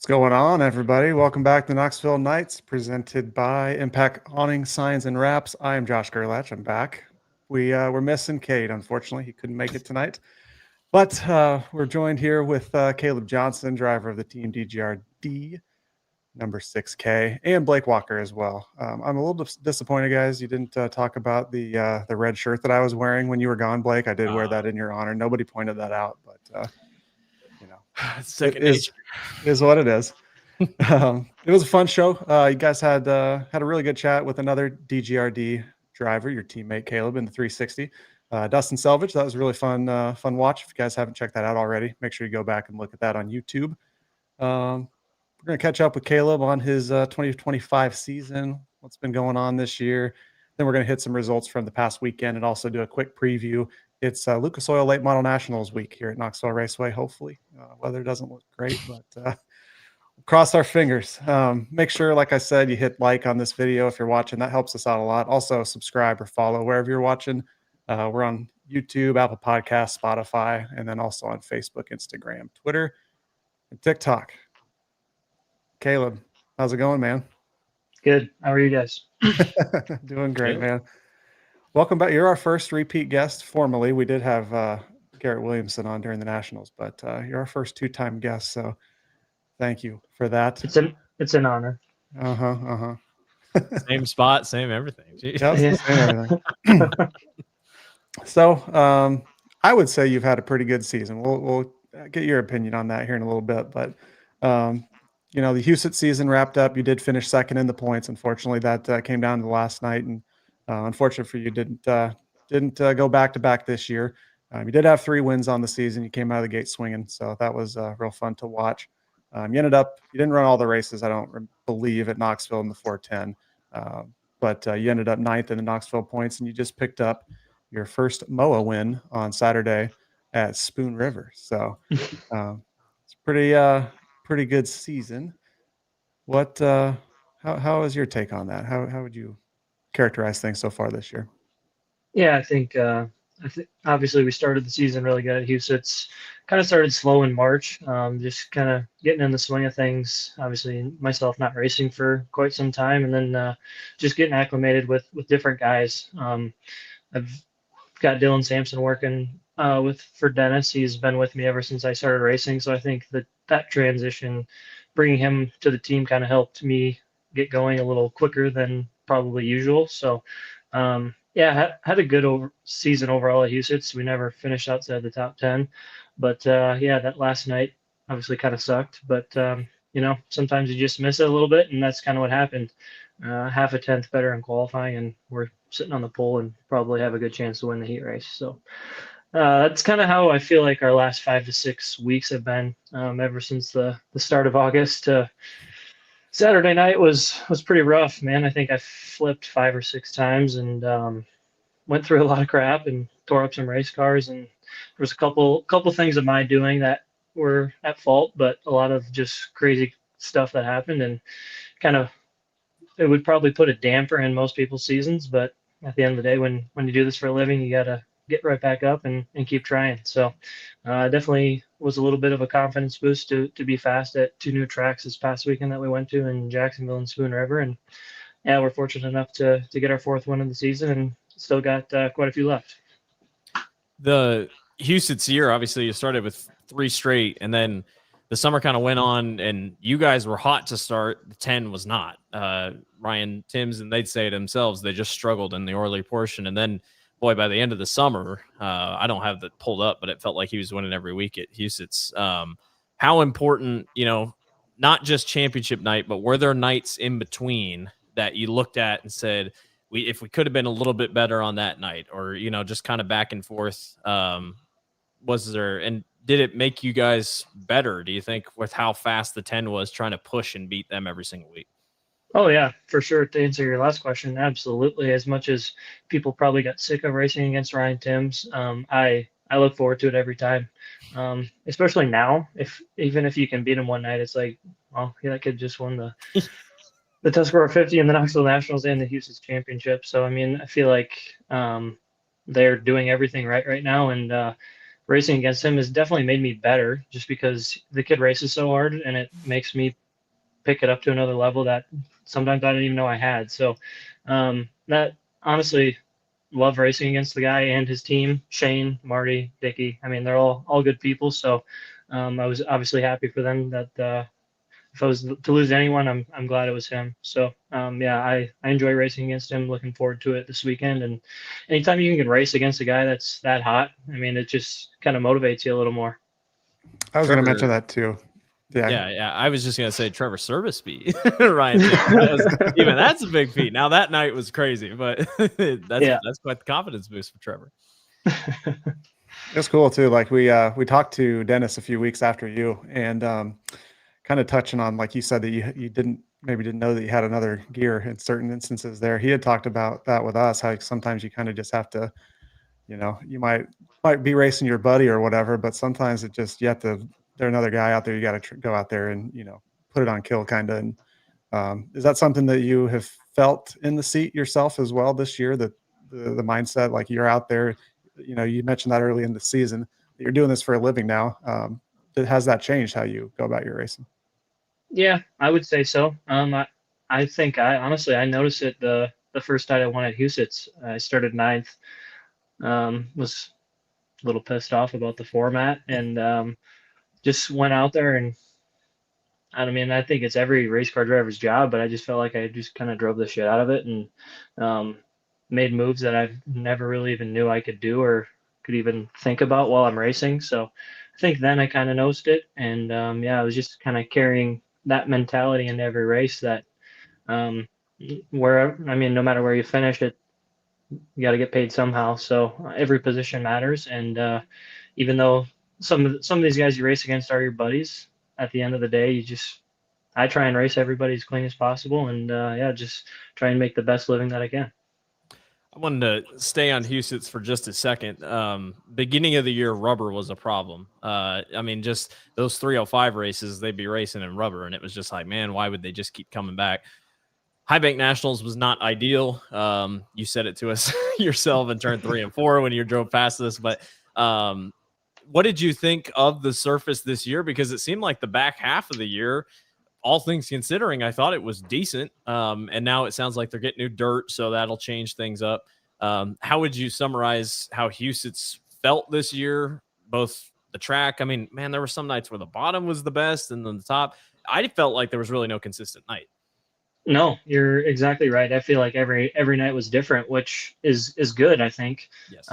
What's going on, everybody? Welcome back to Knoxville Nights, presented by Impact Awning Signs and Wraps. I am Josh Gerlach. I'm back. We're missing Cade, unfortunately. He couldn't make it tonight. But we're joined here with Kaleb Johnson, driver of the Team DGRD, number 6K, and Blake Walker as well. I'm a little disappointed, guys. You didn't talk about the red shirt that I was wearing when you were gone, Blake. I did wear that in your honor. Nobody pointed that out, but it is what it is. It was a fun show. You guys had a really good chat with another DGRD driver, your teammate Kaleb in the 360. Dustin Selvage. That was a really fun watch. If you guys haven't checked that out already, make sure you go back and look at that on YouTube. We're going to catch up with Kaleb on his 2025 season, what's been going on this year. Then we're going to hit some results from the past weekend and also do a quick preview. It's Lucas Oil Late Model Nationals week here at Knoxville Raceway, hopefully. Weather doesn't look great, but cross our fingers. Make sure, like I said, you hit like on this video if you're watching. That helps us out a lot. Also, subscribe or follow wherever you're watching. We're on YouTube, Apple Podcasts, Spotify, and then also on Facebook, Instagram, Twitter, and TikTok. Kaleb, how's it going, man? Good. How are you guys? Doing great, man. Welcome back. You're our first repeat guest formally. We did have Garrett Williamson on during the Nationals, but you're our first two-time guest, so thank you for that. It's an honor. Same spot, same everything. Yep, same everything. So I would say you've had a pretty good season. We'll get your opinion on that here in a little bit, but the Houston season wrapped up. You did finish second in the points. Unfortunately, that came down to the last night, and unfortunately for you, didn't go back to back this year. You did have 3 wins on the season. You came out of the gate swinging, so that was real fun to watch. You didn't run all the races, I don't believe, at Knoxville in the 410, but you ended up 9th in the Knoxville points, and you just picked up your first MOWA win on Saturday at Spoon River. So it's pretty good season. How is your take on that? How would you characterize things so far this year? Yeah, I think obviously we started the season really good at Houston. It's kind of started slow in March, just kind of getting in the swing of things. Obviously, myself not racing for quite some time, and then just getting acclimated with different guys. I've got Dylan Sampson working for Dennis. He's been with me ever since I started racing, so I think that transition, bringing him to the team, kind of helped me get going a little quicker than probably usual. So yeah, had a good season overall at Houston. We never finished outside the top 10, but yeah, that last night obviously kind of sucked, but sometimes you just miss it a little bit, and that's kind of what happened. Half a tenth better in qualifying, and we're sitting on the pole and probably have a good chance to win the heat race. So that's kind of how I feel like our last 5 to 6 weeks have been, ever since the start of August. Saturday night was pretty rough, man. I think I flipped 5 or 6 times and went through a lot of crap and tore up some race cars. And there was a couple things of my doing that were at fault, but a lot of just crazy stuff that happened, and kind of it would probably put a damper in most people's seasons. But at the end of the day, when you do this for a living, you gotta get right back up and keep trying. So definitely was a little bit of a confidence boost to be fast at 2 new tracks this past weekend that we went to in Jacksonville and Spoon River. And yeah, we're fortunate enough to get our 4th win of the season, and still got quite a few left. The Houston's year, obviously, you started with 3 straight, and then the summer kind of went on, and you guys were hot to start. The 10 was not. Ryan Timms, and they'd say it themselves, they just struggled in the early portion. And then, boy, by the end of the summer, I don't have that pulled up, but it felt like he was winning every week at Houston's. How important, not just championship night, but were there nights in between that you looked at and said, if we could have been a little bit better on that night, or, just kind of back and forth, and did it make you guys better, do you think, with how fast the 10 was trying to push and beat them every single week? Oh, yeah, for sure. To answer your last question, absolutely. As much as people probably got sick of racing against Ryan Timms, I look forward to it every time, especially now. Even if you can beat him one night, it's like, well, yeah, that kid just won the Tuscarora 50 and the Knoxville Nationals and the Houston Championship. So, I mean, I feel like they're doing everything right now, and racing against him has definitely made me better, just because the kid races so hard, and it makes me pick it up to another level that sometimes I didn't even know I had. So that honestly, love racing against the guy and his team, Shane, Marty, Dicky. I mean, they're all good people. So I was obviously happy for them that if I was to lose anyone, I'm glad it was him. So yeah, I enjoy racing against him. Looking forward to it this weekend. And anytime you can race against a guy that's that hot, I mean, it just kind of motivates you a little more. I was going to mention Trevor- that too. Yeah. Yeah. I was just gonna say Trevor service beat Ryan. That's a big feat. Now that night was crazy, but that's quite the confidence boost for Trevor. It's cool too. Like we talked to Dennis a few weeks after you, and kind of touching on, like you said, that you didn't know that you had another gear in certain instances there. He had talked about that with us, how sometimes you kind of just have to, you might be racing your buddy or whatever, but sometimes you have to, there's another guy out there, you got to go out there and, put it on kill kind of. And is that something that you have felt in the seat yourself as well this year, that the mindset, like you're out there, you mentioned that early in the season, that you're doing this for a living now. Has that changed how you go about your racing? Yeah, I would say so. I think I honestly I noticed it the first night I won at Huset's. I started ninth. Was a little pissed off about the format, and just went out there, and I mean, I think it's every race car driver's job, but I just felt like I just kind of drove the shit out of it, and made moves that I've never really even knew I could do or could even think about while I'm racing. So I think then I kind of noticed it, and yeah, I was just kind of carrying that mentality into every race, that where, I mean, no matter where you finish it, you got to get paid somehow. So every position matters, and even though some of these guys you race against are your buddies, at the end of the day, I try and race everybody as clean as possible, and yeah, just try and make the best living that I can. I wanted to stay on Huset's for just a second. Beginning of the year, rubber was a problem. I mean, just those 305 races, they'd be racing in rubber, and it was just like, man, why would they just keep coming back? High Bank Nationals was not ideal. You said it to us yourself in turn 3 and 4 when you drove past us. But what did you think of the surface this year? Because it seemed like the back half of the year, all things considering, I thought it was decent. And now it sounds like they're getting new dirt, so that'll change things up. How would you summarize how Huset's felt this year, both the track? I mean, man, there were some nights where the bottom was the best and then the top. I felt like there was really no consistent night. No, you're exactly right. I feel like every night was different, which is good, I think. Yes.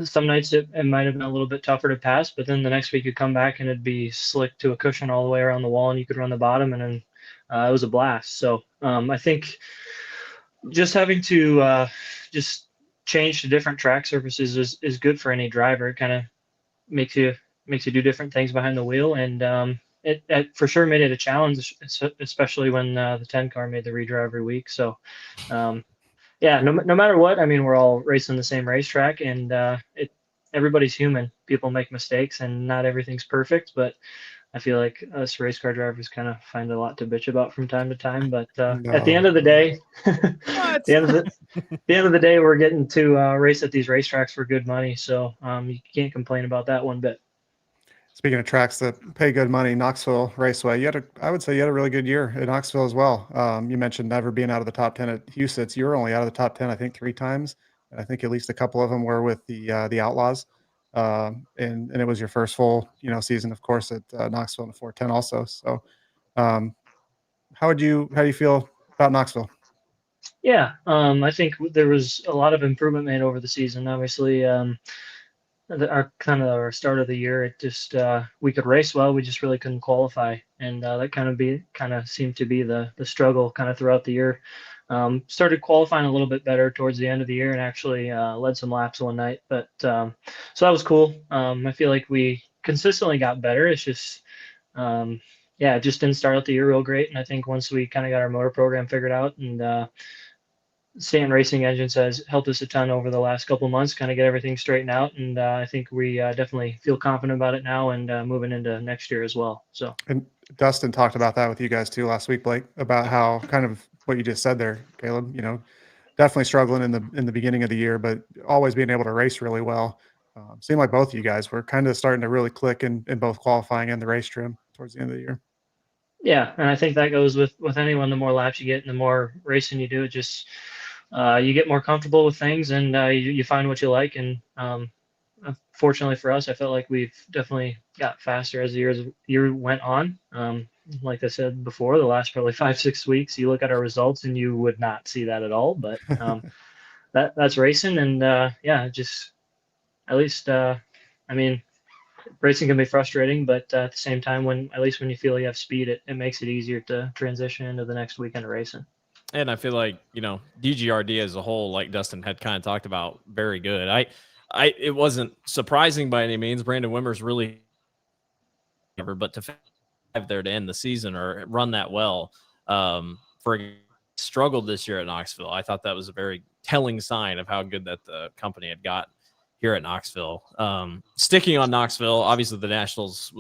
Some nights it might have been a little bit tougher to pass, but then the next week you'd come back and it'd be slick to a cushion all the way around the wall, and you could run the bottom, and then it was a blast. So I think just having to just change to different track surfaces is good for any driver. It kind of makes you do different things behind the wheel, and it for sure made it a challenge, especially when the 10 car made the redrive every week. So yeah, no matter what, I mean, we're all racing the same racetrack, and everybody's human. People make mistakes, and not everything's perfect, but I feel like us race car drivers kind of find a lot to bitch about from time to time. But at the end of the day, at the end of the day, we're getting to race at these racetracks for good money, so you can't complain about that one bit. Speaking of tracks that pay good money, Knoxville Raceway, I would say you had a really good year at Knoxville as well. You mentioned never being out of the top 10 at Huset's. You were only out of the top 10, I think, 3 times. I think at least a couple of them were with the Outlaws. And it was your first full, season, of course, at Knoxville in the 410 also. So how do you feel about Knoxville? Yeah, I think there was a lot of improvement made over the season. Obviously, our start of the year, it just we could race well, we just really couldn't qualify, and that kind of seemed to be the struggle kind of throughout the year. Started qualifying a little bit better towards the end of the year, and actually led some laps one night, but so that was cool. I feel like we consistently got better. It's just yeah, it just didn't start out the year real great, and I think once we kind of got our motor program figured out, and Stanton Racing Engines has helped us a ton over the last couple of months, kind of get everything straightened out, and I think we definitely feel confident about it now, and moving into next year as well. So, and Dustin talked about that with you guys too last week, Blake, about how kind of what you just said there, Kaleb. Definitely struggling in the beginning of the year, but always being able to race really well. Seemed like both of you guys were kind of starting to really click in both qualifying and the race trim towards the end of the year. Yeah, and I think that goes with anyone. The more laps you get and the more racing you do, it just you get more comfortable with things, and you find what you like. And fortunately for us, I felt like we've definitely got faster as the year went on. Like I said before, the last probably 5-6 weeks, you look at our results and you would not see that at all. But that's racing, and yeah, just at least I mean, racing can be frustrating, but at the same time, at least when you feel you have speed, it makes it easier to transition into the next weekend of racing. And I feel like, DGRD as a whole, like Dustin had kind of talked about, very good. It wasn't surprising by any means. Brandon Wimmer's really, but to have there to end the season or run that well, struggled this year at Knoxville. I thought that was a very telling sign of how good that the company had got here at Knoxville. Sticking on Knoxville, obviously the Nationals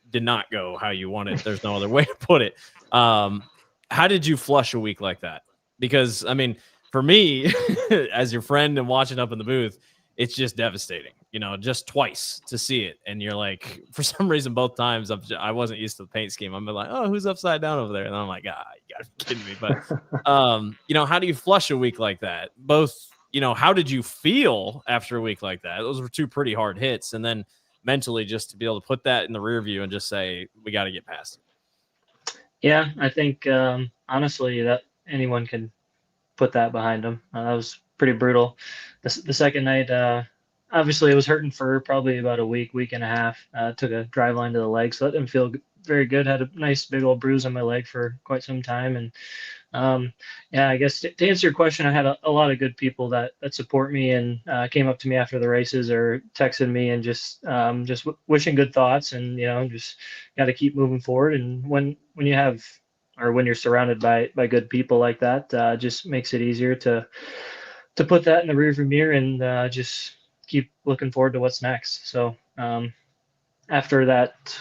did not go how you wanted. There's no other way to put it. How did you flush a week like that? Because, I mean, for me, as your friend and watching up in the booth, it's just devastating, just twice to see it. And you're like, for some reason, both times I wasn't used to the paint scheme. I'm like, oh, who's upside down over there? And I'm like, you gotta be kidding me. But, how do you flush a week like that? Both, how did you feel after a week like that? Those were two pretty hard hits. And then mentally just to be able to put that in the rear view and just say, we got to get past it. Yeah, I think, honestly, that anyone can put that behind them. That was pretty brutal. The second night, obviously it was hurting for probably about a week and a half. Took a drive line to the leg, so that didn't feel very good. Had a nice big old bruise on my leg for quite some time. And yeah, I guess to answer your question, I had a lot of good people that support me and came up to me after the races or texted me and just wishing good thoughts, and just got to keep moving forward. And when you have, or when you're surrounded by good people like that, just makes it easier to put that in the rearview mirror and just keep looking forward to what's next. So after that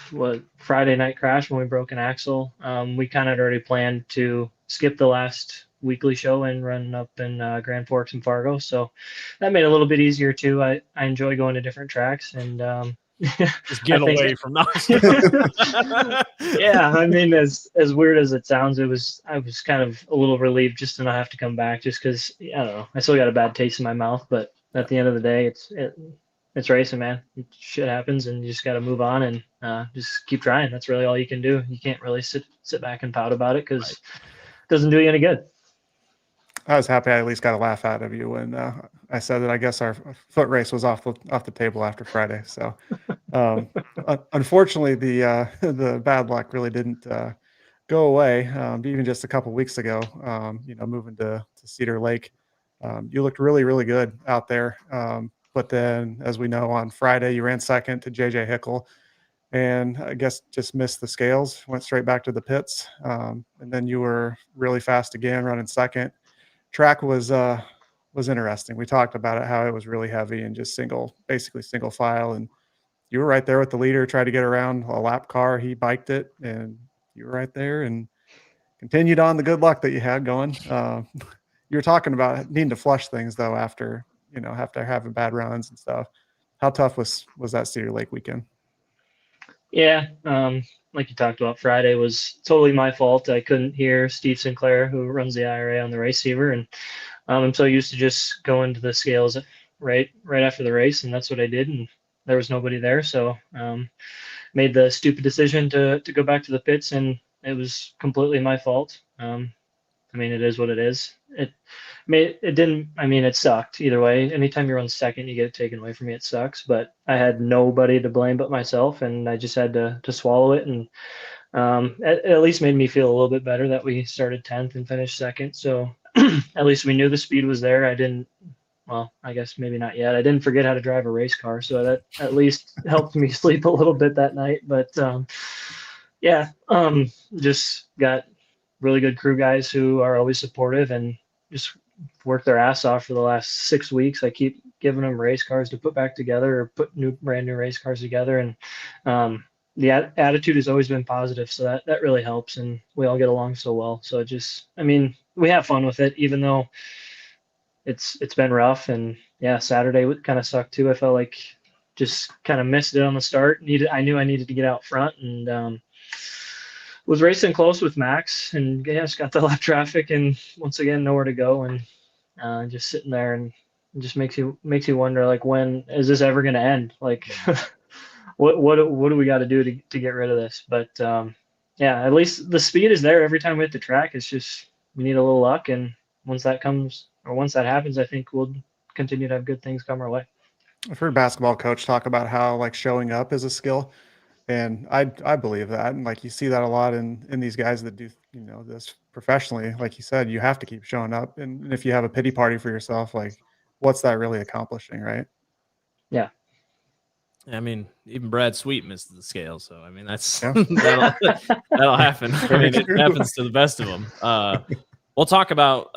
Friday night crash when we broke an axle, we kind of had already planned to skip the last weekly show and run up in Grand Forks and Fargo. So that made it a little bit easier too. I enjoy going to different tracks and just get away from Knoxville. Yeah, I mean, as weird as it sounds, I was kind of a little relieved just to not have to come back, just because I don't know, I still got a bad taste in my mouth. But at the end of the day, it's racing, man. Shit happens, and you just got to move on and just keep trying. That's really all you can do. You can't really sit back and pout about it because it doesn't do you any good. I was happy I at least got a laugh out of you when I said that I guess our foot race was off the table after Friday. So unfortunately, the bad luck really didn't go away. Even just a couple weeks ago, moving to Cedar Lake, you looked really, really good out there. But then, as we know, on Friday, you ran second to JJ Hickle, and I guess just missed the scales, went straight back to the pits. And then you were really fast again, running second. Track was interesting. We talked about it, how it was really heavy and just basically single file. And you were right there with the leader, tried to get around a lap car. He biked it, and you were right there and continued on the good luck that you had going. You were talking about needing to flush things though after having bad runs and stuff. How tough was that Cedar Lake weekend? Yeah, like you talked about, Friday was totally my fault. I couldn't hear Steve Sinclair, who runs the IRA, on the receiver, and I'm so used to just going to the scales right after the race, and that's what I did. And there was nobody there, so made the stupid decision to go back to the pits, and it was completely my fault. I mean, it is what it is. It sucked either way. Anytime you run second, you get it taken away from you, it sucks. But I had nobody to blame but myself, and I just had to swallow it. And it at least made me feel a little bit better that we started 10th and finished second. So at least we knew the speed was there. I guess maybe not yet. I didn't forget how to drive a race car, so that at least helped me sleep a little bit that night. But just got really good crew guys who are always supportive and just work their ass off for the last 6 weeks. I keep giving them race cars to put back together or put brand new race cars together. And the attitude has always been positive. So that really helps. And we all get along so well. So we have fun with it, even though it's been rough and yeah, Saturday would kind of suck too. I felt like just kind of missed it on the start. I knew I needed to get out front, and was racing close with Max, and yeah, just got the lap traffic, and once again nowhere to go, and just sitting there, and it just makes you wonder, like, when is this ever going to end? Like, what do we got to do to get rid of this? But yeah, at least the speed is there every time we hit the track. It's just we need a little luck, and once that happens, I think we'll continue to have good things come our way. I've heard basketball coach talk about how like showing up is a skill, and I believe that, and like you see that a lot in these guys that do this professionally. Like you said, you have to keep showing up, and if you have a pity party for yourself, like what's that really accomplishing, right? Yeah. I mean, even Brad Sweet missed the scale, so I mean that's Yeah. that'll happen. I mean, it happens to the best of them. We'll talk about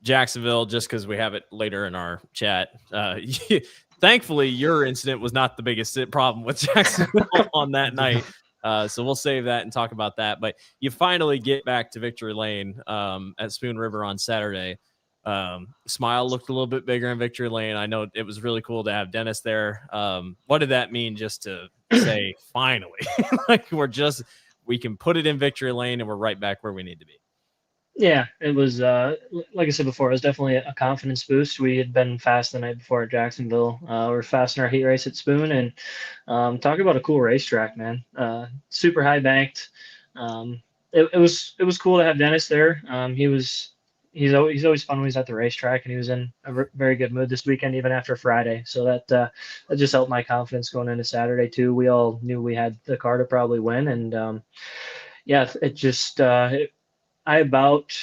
Jacksonville just because we have it later in our chat. Thankfully, your incident was not the biggest problem with Jacksonville on that night. So we'll save that and talk about that. But you finally get back to Victory Lane at Spoon River on Saturday. Smile looked a little bit bigger in Victory Lane. I know it was really cool to have Dennis there. What did that mean just to say finally? Like we can put it in Victory Lane and we're right back where we need to be. Yeah, it was, like I said before, it was definitely a confidence boost. We had been fast the night before at Jacksonville. We were fast in our heat race at Spoon, and talk about a cool racetrack, man. Super high banked. It was cool to have Dennis there. He's always fun when he's at the racetrack, and he was in a very good mood this weekend, even after Friday. So that just helped my confidence going into Saturday too. We all knew we had the car to probably win, and yeah, it just I about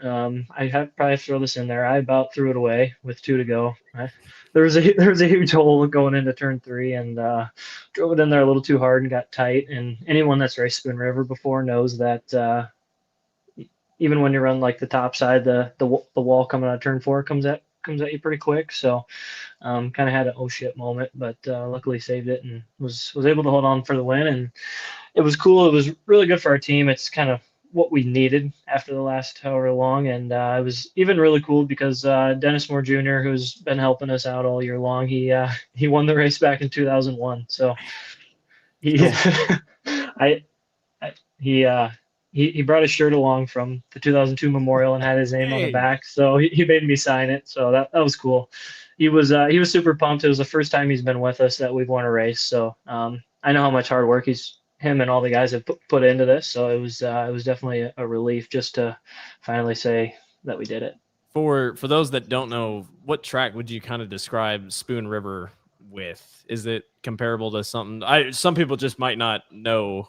I have probably have to throw this in there. I about threw it away with 2 to go. There was a huge hole going into turn 3, and drove it in there a little too hard and got tight. And anyone that's raced Spoon River before knows that even when you run like the top side, the wall coming out of turn 4 comes at you pretty quick. So kind of had an oh shit moment, but luckily saved it and was able to hold on for the win. And it was cool. It was really good for our team. It's kind of what we needed after the last however long, and it was even really cool because Dennis Moore Jr., who's been helping us out all year long, he won the race back in 2001. So he he brought his shirt along from the 2002 Memorial and had his name on the back. So he made me sign it. So that was cool. He was super pumped. It was the first time he's been with us that we've won a race. So I know how much hard work him and all the guys have put into this. So it was definitely a relief just to finally say that we did it. For those that don't know, what track would you kind of describe Spoon River with? Is it comparable to something? Some people just might not know.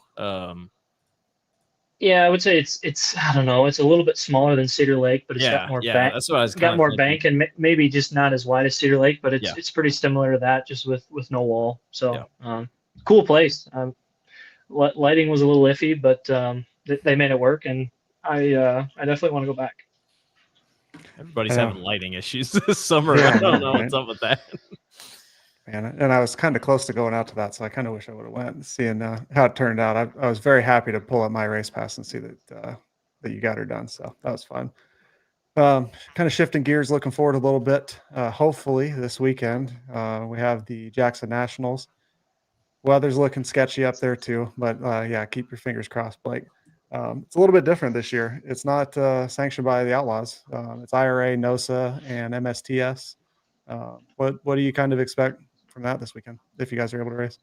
Yeah, I would say it's I don't know. It's a little bit smaller than Cedar Lake, but it's got more bank. That's what I was got more thinking. bank and maybe just not as wide as Cedar Lake, but it's pretty similar to that, just with no wall. So cool place. Lighting was a little iffy, but they made it work, and I definitely want to go back. Everybody's having lighting issues this summer. Yeah, I don't know what's up with that. And I was kind of close to going out to that, so I kind of wish I would have went. Seeing how it turned out, I was very happy to pull up my race pass and see that you got her done. So that was fun. Kind of shifting gears, looking forward a little bit. Hopefully this weekend we have the Jackson Nationals. Weather's looking sketchy up there too, but yeah, keep your fingers crossed, Blake. It's a little bit different this year. It's not sanctioned by the Outlaws. It's IRA, NOSA, and MSTS. What do you kind of expect from that this weekend if you guys are able to race?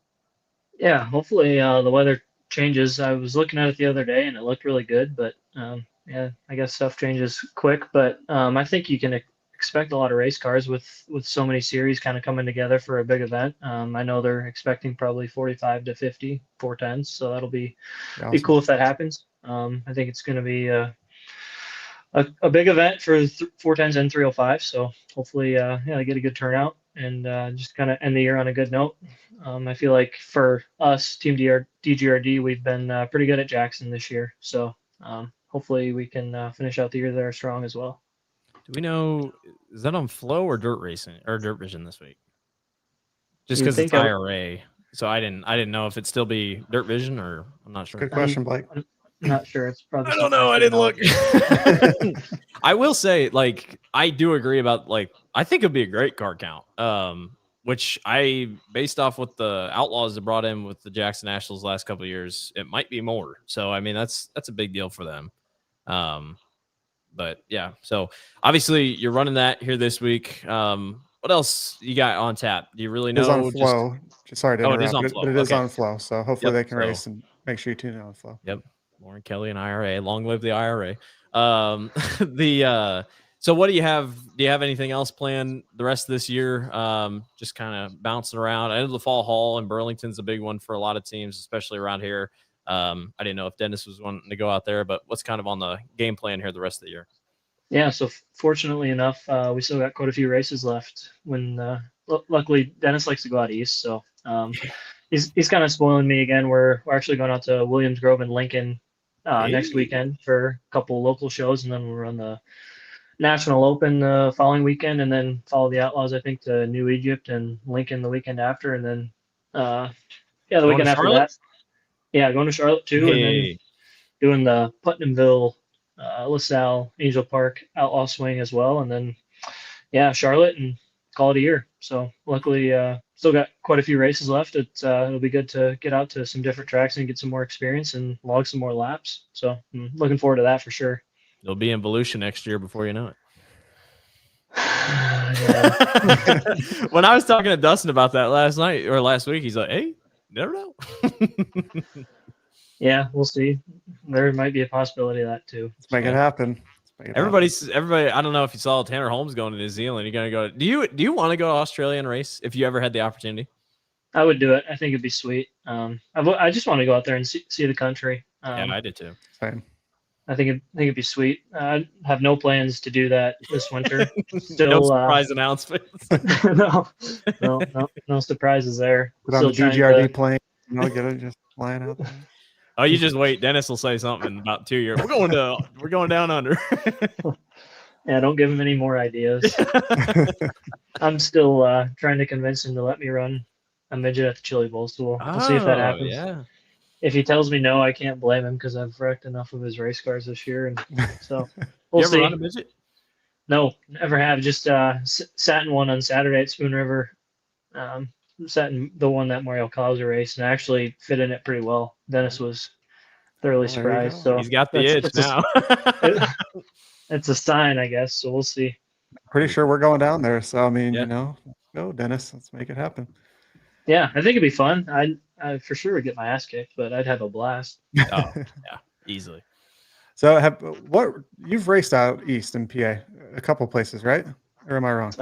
Yeah, hopefully the weather changes. I was looking at it the other day and it looked really good, but yeah, I guess stuff changes quick. But I think you can expect a lot of race cars with so many series kind of coming together for a big event. I know they're expecting probably 45 to 50 410s, so that'll be cool if that happens. I think it's going to be a big event for 410s and 305. So hopefully, they get a good turnout and just kind of end the year on a good note. I feel like for us, Team DGRD, we've been pretty good at Jackson this year. So hopefully we can finish out the year there strong as well. Do we know, is that on Flow or Dirt Racing or Dirt Vision this week? Just because it's IRA. So I didn't know if it'd still be Dirt Vision or I'm not sure. Good question, Blake. I'm not sure. It's probably. I don't know. I didn't look. I will say, like, I do agree about, like, I think it'd be a great card count. Which based off what the Outlaws have brought in with the Jackson Nationals last couple of years, it might be more. So I mean, that's a big deal for them. But yeah, so obviously you're running that here this week. What else you got on tap? Do you really It is on know? Flow. Sorry to Oh, it is interrupt, on but Flow. it is Okay. on Flow. So hopefully Yep, they can so- race, and make sure you tune in on Flow. Yep. Lauren Kelly and IRA. Long live the IRA. So what do you have? Do you have anything else planned the rest of this year? Just kind of bouncing around. I know the Fall Hall in Burlington's a big one for a lot of teams, especially around here. I didn't know if Dennis was wanting to go out there, but what's kind of on the game plan here the rest of the year? Yeah, so fortunately enough, we still got quite a few races left. Luckily Dennis likes to go out east, so he's kind of spoiling me again. We're actually going out to Williams Grove and Lincoln next weekend for a couple local shows, and then we'll run the National Open the following weekend, and then follow the Outlaws, I think, to New Egypt and Lincoln the weekend after, and then the weekend after that. Yeah, going to Charlotte too, and then doing the Putnamville, LaSalle, Angel Park Outlaw Swing as well, and then Charlotte, and call it a year. So luckily, still got quite a few races left. It'll be good to get out to some different tracks and get some more experience and log some more laps. So I'm looking forward to that for sure. You'll be in Volusia next year before you know it. When I was talking to Dustin about that last week, he's like, "Hey, never know." Yeah, we'll see. There might be a possibility of that too. Let's make it happen. Everybody. I don't know if you saw Tanner Holmes going to New Zealand. You're gonna go. Do you want to go to Australia and race if you ever had the opportunity? I would do it. I think it'd be sweet. I just want to go out there and see the country. Yeah, I did too. Same. I think it'd be sweet. I have no plans to do that this winter. Still, no surprise announcements. no surprises there. Put on the DGRD plane. Get it just flying out there. Oh, you just wait. Dennis will say something in about 2 years. We're going down under. Yeah, don't give him any more ideas. I'm still trying to convince him to let me run a midget at the Chili Bowl, so we'll see if that happens. Yeah. If he tells me no, I can't blame him because I've wrecked enough of his race cars this year, and so we'll you ever see. run a midget? No, never have. Just sat in one on Saturday at Spoon River. Sat in the one that Mario Clauser raced, and actually fit in it pretty well. Dennis was thoroughly surprised. So he's got the itch now. It's a sign, I guess. So we'll see. Pretty sure we're going down there. So I mean, go Dennis. Let's make it happen. Yeah, I think it'd be fun. I for sure would get my ass kicked, but I'd have a blast. Oh, yeah, easily. So you've raced out east in PA, a couple places, right? Or am I wrong?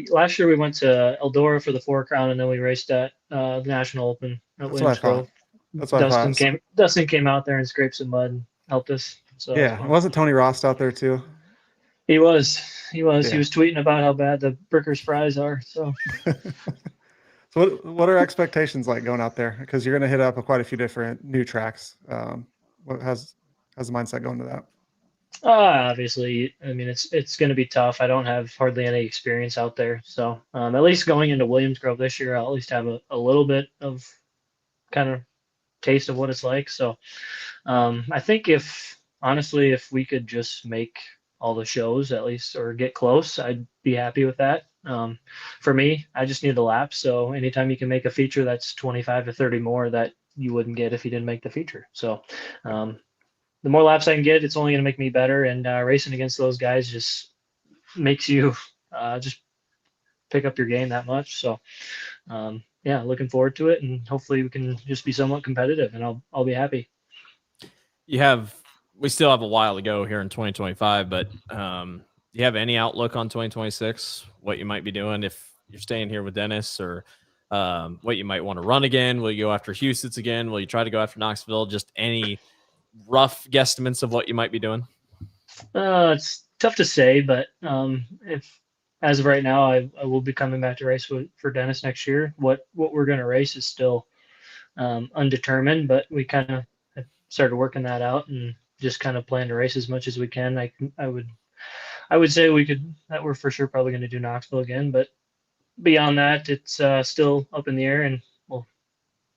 Last year we went to Eldora for the 4 Crown, and then we raced at the National Open at Williams Grove. That's what I thought. Dustin came out there and scraped some mud and helped us. So yeah, wasn't Tony Rost out there too? He was. Yeah. He was tweeting about how bad the Brickers fries are. So. So what are expectations like going out there? Because you're going to hit up quite a few different new tracks. How's the mindset going to that? Obviously, I mean it's going to be tough. I don't have hardly any experience out there, so at least going into Williams Grove this year, I'll at least have a little bit of kind of taste of what it's like. So I think if we could just make all the shows at least or get close, I'd be happy with that. For me, I just need the laps. So anytime you can make a feature that's 25 to 30 more that you wouldn't get if you didn't make the feature. So the more laps I can get, it's only going to make me better. And racing against those guys just makes you just pick up your game that much. So looking forward to it, and hopefully we can just be somewhat competitive, and I'll be happy. We still have a while to go here in 2025, but do you have any outlook on 2026? What you might be doing if you're staying here with Dennis, or what you might want to run again? Will you go after Houston's again? Will you try to go after Knoxville? Just any rough guesstimates of what you might be doing? It's tough to say, but if as of right now, I will be coming back to race for Dennis next year. What we're going to race is still undetermined, but we kind of started working that out and just kind of plan to race as much as we can. I would say that we're for sure probably going to do Knoxville again, but beyond that, it's still up in the air, and we'll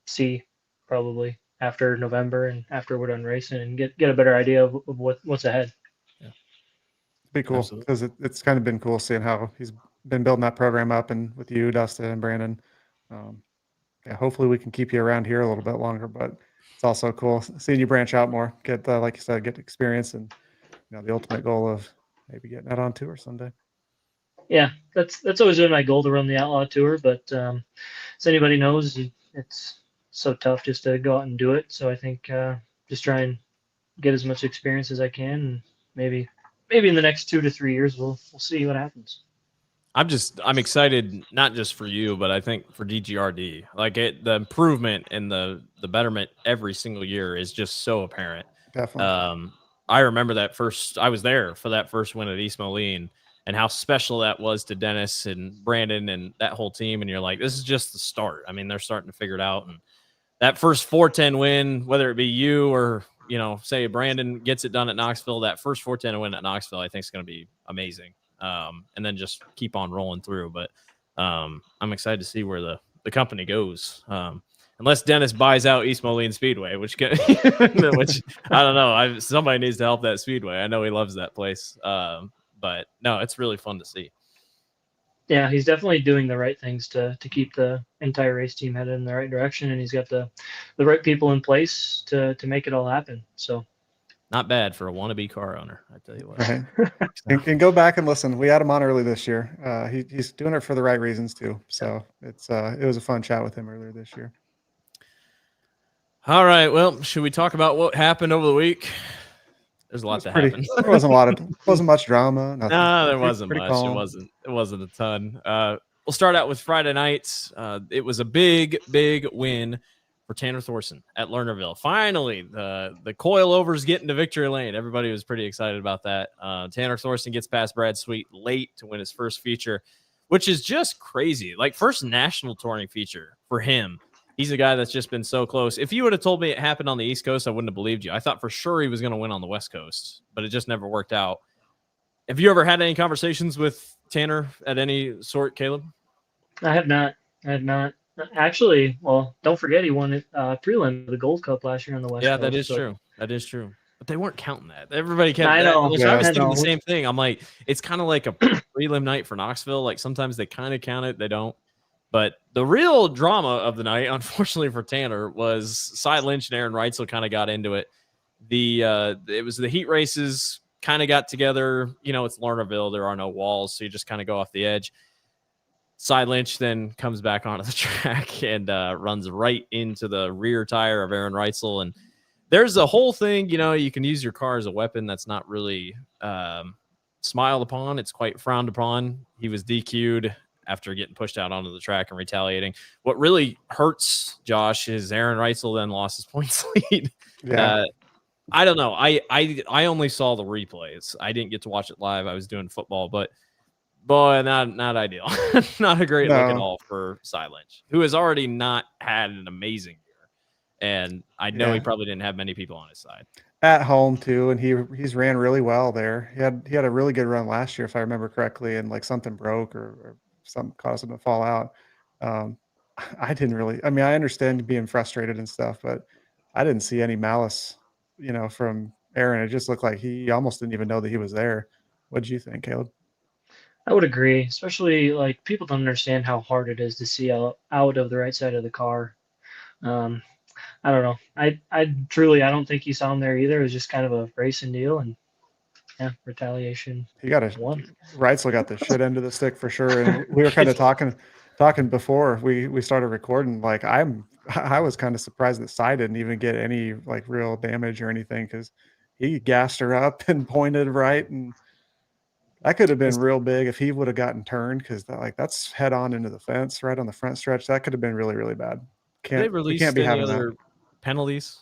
see probably after November and after we're done racing and get a better idea of what's ahead. Yeah. Be cool Absolutely. because it's kind of been cool seeing how he's been building that program up, and with you, Dustin and Brandon. Um, yeah, hopefully we can keep you around here a little bit longer, but it's also cool seeing you branch out more, get like you said, get experience, and the ultimate goal of maybe getting out on tour someday. Yeah, that's always been my goal, to run the Outlaw Tour, but as anybody knows, it's so tough just to go out and do it. So I think just try and get as much experience as I can, and maybe in the next 2 to 3 years we'll see what happens. I'm excited, not just for you, but I think for DGRD. Like the improvement and the betterment every single year is just so apparent. Definitely. I remember I was there for that first win at East Moline, and how special that was to Dennis and Brandon and that whole team. And you're like, this is just the start. I mean, they're starting to figure it out. And that first 410 win, whether it be you or, say Brandon gets it done at Knoxville, that first 410 win at Knoxville, I think is going to be amazing. And then just keep on rolling through. But I'm excited to see where the company goes. Unless Dennis buys out East Moline Speedway, which I don't know. Somebody needs to help that Speedway. I know he loves that place. But no, it's really fun to see. Yeah, he's definitely doing the right things to keep the entire race team headed in the right direction, and he's got the right people in place to make it all happen. So not bad for a wannabe car owner, I tell you what. Right. And go back and listen. We had him on early this year. He's doing it for the right reasons too. So it was a fun chat with him earlier this year. All right. Well, should we talk about what happened over the week? There's a lot that happened. There wasn't much drama. Nothing. No, there wasn't much. Calm. It wasn't a ton. We'll start out with Friday nights. It was a big win for Tanner Thorson at Lernerville. Finally, the coilovers getting to victory lane. Everybody was pretty excited about that. Tanner Thorson gets past Brad Sweet late to win his first feature, which is just crazy. Like, first national touring feature for him. He's a guy that's just been so close. If you would have told me it happened on the East Coast, I wouldn't have believed you. I thought for sure he was going to win on the West Coast, but it just never worked out. Have you ever had any conversations with Tanner at any sort, Caleb? I have not. Actually, well, don't forget he won it prelim of the Gold Cup last year on the West Coast. Yeah, that is true. That is true. But they weren't counting that. Everybody kept. I know. I was thinking the same thing. I'm like, it's kind of like a prelim night for Knoxville. Like, sometimes they kind of count it, they don't. But the real drama of the night, unfortunately for Tanner, was Cy Lynch and Aaron Reitzel kind of got into it. It was the heat races kind of got together. It's Lernerville. There are no walls, so you just kind of go off the edge. Cy Lynch then comes back onto the track and runs right into the rear tire of Aaron Reitzel. And there's a whole thing, you can use your car as a weapon. That's not really smiled upon. It's quite frowned upon. He was DQ'd after getting pushed out onto the track and retaliating. What really hurts Josh is Aaron Reitzel then lost his points lead. Yeah. I don't know. I only saw the replays. I didn't get to watch it live. I was doing football, but boy, not ideal. Not a great look at all for Cy Lynch, who has already not had an amazing year. And I know he probably didn't have many people on his side. At home too, and he's ran really well there. He had a really good run last year, if I remember correctly, and like something broke or something caused him to fall out. I didn't really. I mean, I understand being frustrated and stuff, but I didn't see any malice, from Aaron. It just looked like he almost didn't even know that he was there. What did you think, Caleb? I would agree, especially like people don't understand how hard it is to see out of the right side of the car. I don't know. I truly don't think he saw him there either. It was just kind of a racing deal, and retaliation. He got Reitzel got the shit end of the stick for sure. And we were kind of talking before we started recording. Like I was kind of surprised that Cy didn't even get any like real damage or anything, because he gassed her up and pointed right, and that could have been real big if he would have gotten turned, because that's head on into the fence right on the front stretch. That could have been really, really bad. We can't be having other penalties.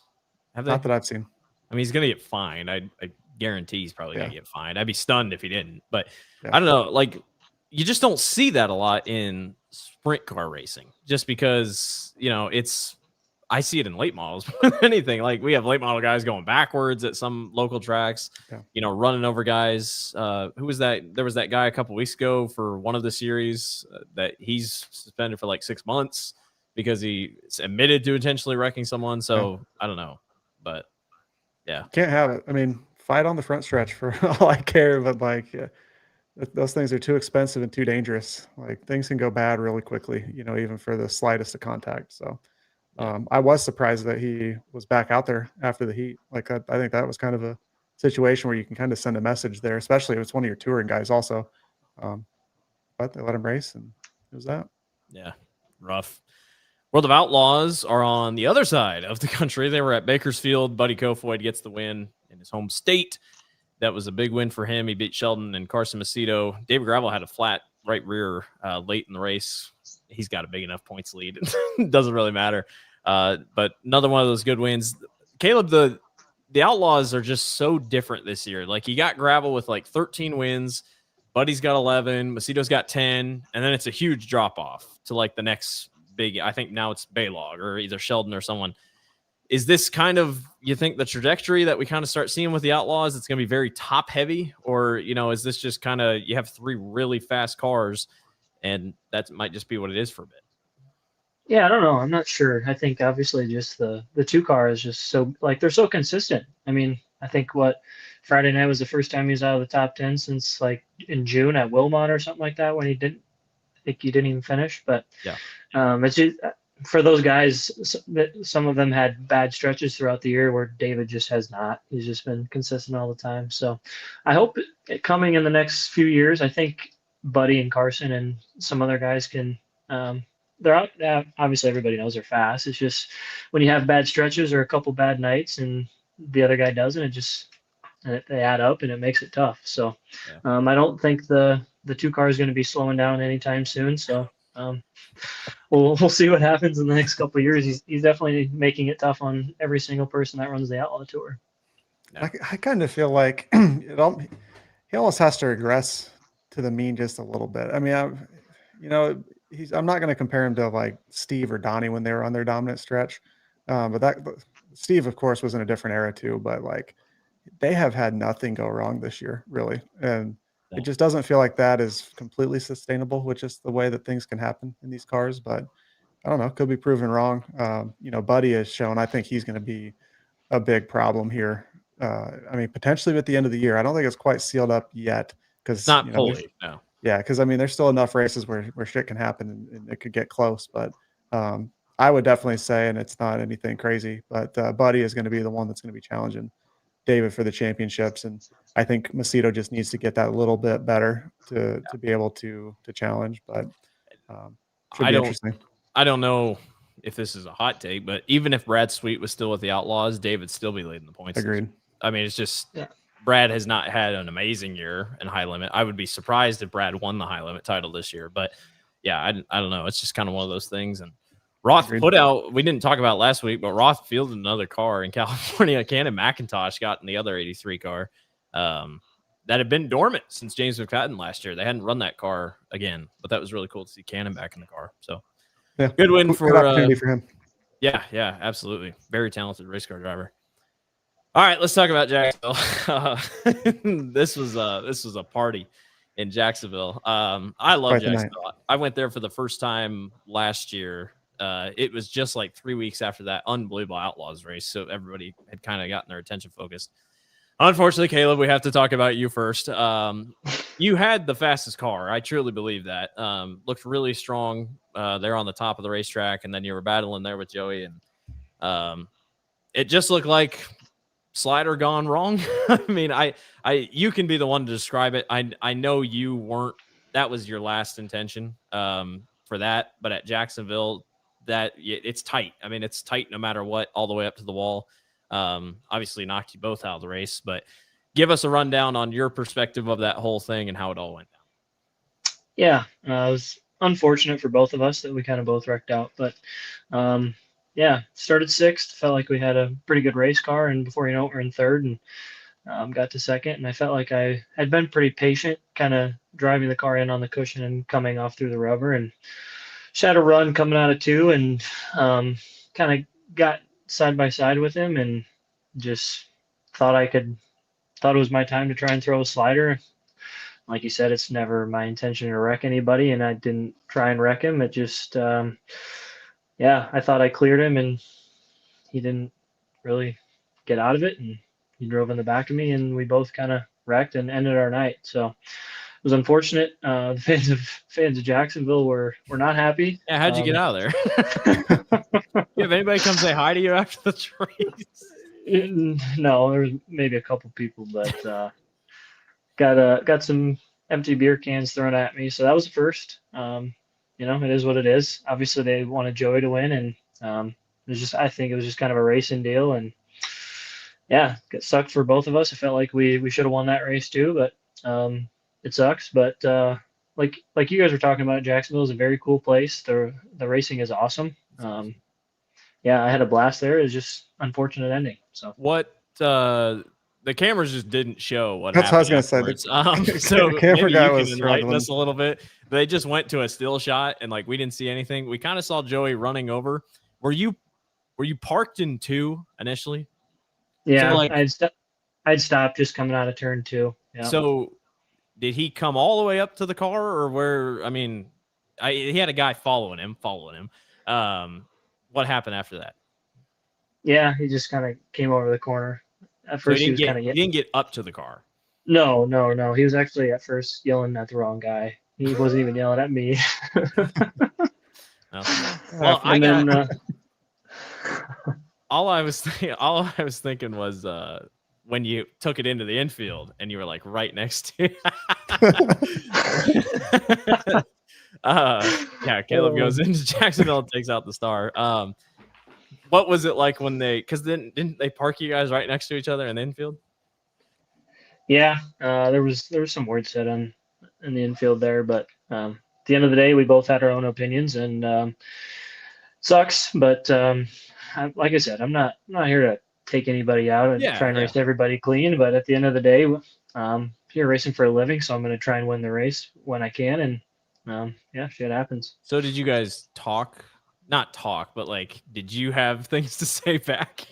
Have they? Not that I've seen. I mean, he's gonna get fined. I guarantee he's probably gonna get fined. I'd be stunned if he didn't. But I don't know. Like, you just don't see that a lot in sprint car racing, just because I see it in late models more than anything. Like, we have late model guys going backwards at some local tracks, running over guys. Who was that? There was that guy a couple weeks ago for one of the series that he's suspended for like 6 months because he admitted to intentionally wrecking someone. So I don't know, but yeah, can't have it. I mean, fight on the front stretch for all I care. But like, those things are too expensive and too dangerous. Like things can go bad really quickly, even for the slightest of contact. So I was surprised that he was back out there after the heat. Like I think that was kind of a situation where you can kind of send a message there, especially if it's one of your touring guys also. Um, but they let him race, and it was that. Yeah, rough. World of Outlaws are on the other side of the country. They were at Bakersfield. Buddy Kofoid gets the win in his home state. That was a big win for him. He beat Sheldon and Carson Macedo. David Gravel had a flat right rear late in the race. He's got a big enough points lead. It doesn't really matter. But another one of those good wins. Caleb, the Outlaws are just so different this year. Like, you got Gravel with like 13 wins. Buddy's got 11. Macedo's got 10. And then it's a huge drop-off to like the next big, I think now it's Baylog or either Sheldon or someone. Is this kind of, you think, the trajectory that we kind of start seeing with the Outlaws? It's going to be very top heavy, or, is this just kind of, you have 3 really fast cars and that might just be what it is for a bit? Yeah, I don't know. I'm not sure. I think obviously just the 2 car is just so, like, they're so consistent. I mean, I think Friday night was the first time he was out of the top 10 since like in June at Wilmot or something like that, when he didn't even finish. But yeah, it's just, for those guys, some of them had bad stretches throughout the year where David just has not. He's just been consistent all the time. So I hope coming in the next few years, I think Buddy and Carson and some other guys can, they're out. Obviously, everybody knows they're fast. It's just when you have bad stretches or a couple bad nights and the other guy doesn't, they add up and it makes it tough. So I don't think the 2 car is going to be slowing down anytime soon. So we'll see what happens in the next couple of years. He's definitely making it tough on every single person that runs the Outlaw Tour. I kind of feel like he almost has to regress to the mean just a little bit. I mean, I'm not going to compare him to like Steve or Donnie when they were on their dominant stretch. But Steve, of course, was in a different era too, but like they have had nothing go wrong this year, really. And it just doesn't feel like that is completely sustainable, which is the way that things can happen in these cars. But I don't know, could be proven wrong. Buddy has shown, I think he's going to be a big problem here. I mean, potentially at the end of the year. I don't think it's quite sealed up yet because not fully. No. Yeah, because I mean, there's still enough races where shit can happen and it could get close. But I would definitely say, and it's not anything crazy, but Buddy is going to be the one that's going to be challenging David for the championships. And I think Macedo just needs to get that a little bit better to be able to challenge. But should be interesting. I don't know if this is a hot take, but even if Brad Sweet was still with the Outlaws, David'd still be leading the points. Agreed. I mean, it's just Brad has not had an amazing year in high limit. I would be surprised if Brad won the high limit title this year, but yeah, I don't know. It's just kind of one of those things. And Roth put out, we didn't talk about last week, but Roth fielded another car in California. Cannon McIntosh got in the other 83 car that had been dormant since James McFadden last year. They hadn't run that car again, but that was really cool to see Cannon back in the car. So yeah, good win for him. Yeah, absolutely. Very talented race car driver. All right, let's talk about Jacksonville. This was a party in Jacksonville. I love Jacksonville. I went there for the first time last year. It was just like 3 weeks after that unbelievable Outlaws race, so everybody had kind of gotten their attention focused. Unfortunately, Caleb, we have to talk about you first. You had the fastest car. I truly believe that. Looked really strong there on the top of the racetrack, and then you were battling there with Joey, and it just looked like slider gone wrong. I mean, you can be the one to describe it. I know you weren't. That was your last intention for that, but at Jacksonville, it's tight. I mean, it's tight no matter what, all the way up to the wall. Obviously knocked you both out of the race, but give us a rundown on your perspective of that whole thing and how it all went down. Yeah, it was unfortunate for both of us that we kind of both wrecked out, but started 6th. Felt like we had a pretty good race car, and before you know it, we're in 3rd and got to 2nd. And I felt like I had been pretty patient, kind of driving the car in on the cushion and coming off through the rubber, and just had a run coming out of 2 and kind of got side by side with him and just thought it was my time to try and throw a slider. Like you said, it's never my intention to wreck anybody, and I didn't try and wreck him. It just I thought I cleared him, and he didn't really get out of it. And he drove in the back of me, and we both kind of wrecked and ended our night. So it was unfortunate. The fans of Jacksonville were not happy. Yeah, how'd you get out of there? You have anybody come say hi to you after the race? No, there was maybe a couple people, but got some empty beer cans thrown at me. So that was the first. It is what it is. Obviously, they wanted Joey to win, and I think it was just kind of a racing deal, and yeah, it sucked for both of us. I felt like we should have won that race too, but it sucks. But like you guys were talking about, Jacksonville is a very cool place. The racing is awesome. Yeah, I had a blast there. It was just unfortunate ending. So what the cameras just didn't show what That's happened. What I was going to say. So the camera maybe guy you was can enlighten struggling. us a little bit. They just went to a still shot, and like we didn't see anything. We kind of saw Joey running over. Were you parked in 2 initially? Yeah, so, like, I'd stopped just coming out of turn 2. Yeah. So did he come all the way up to the car, or where? I mean, he had a guy following him. What happened after that? Yeah, he just kind of came over the corner. At first, he didn't get up to the car. No. He was actually at first yelling at the wrong guy. He wasn't even yelling at me. Well, all I was thinking was when you took it into the infield and you were like right next to yeah, Kaleb goes into Jacksonville and takes out the star. What was it like when because then didn't they park you guys right next to each other in the infield? Yeah, there was some words said in the infield there, but at the end of the day, we both had our own opinions, and sucks. But like I said, I'm not here to take anybody out and try and race everybody clean. But at the end of the day, you're racing for a living, so I'm going to try and win the race when I can, and shit happens. So did you guys talk? Not talk, but like, did you have things to say back?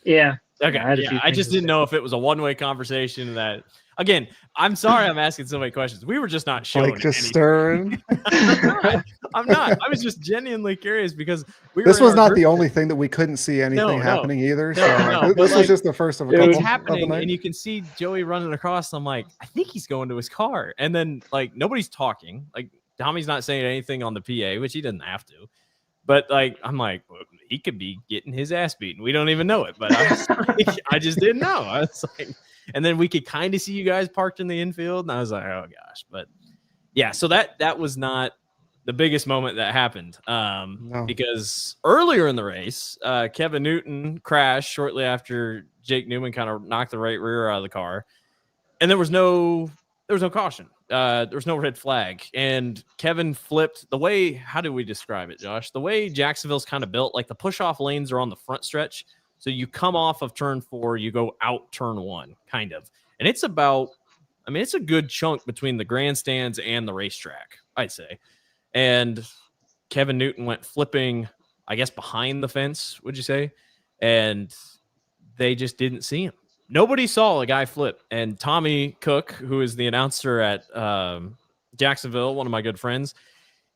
Yeah. Okay. I just didn't know if it was a one-way conversation. That again, I'm sorry I'm asking so many questions. We were just not showing. Like just stirring. I'm not. I was just genuinely curious because this was not the only thing that we couldn't see anything happening either. So this was just the first of a couple. It's happening, and you can see Joey running across. I'm like, I think he's going to his car, and then like nobody's talking. Like Tommy's not saying anything on the PA, which he doesn't have to. But like, I'm like, well, he could be getting his ass beaten. We don't even know it, but I just didn't know. I was like, and then we could kind of see you guys parked in the infield, and I was like, oh gosh. But yeah, so that was not the biggest moment that happened, No. because earlier in the race, Kevin Newton crashed shortly after Jake Newman kind of knocked the right rear out of the car, and there was no caution. There was no red flag, and Kevin flipped the way. How do we describe it, Josh? The way Jacksonville's kind of built, like the push-off lanes are on the front stretch. So you come off of turn 4, you go out turn 1, kind of. And it's about, I mean, it's a good chunk between the grandstands and the racetrack, I'd say. And Kevin Newton went flipping, I guess, behind the fence, would you say? And they just didn't see him. Nobody saw a guy flip. And Tommy Cook, who is the announcer at Jacksonville, one of my good friends,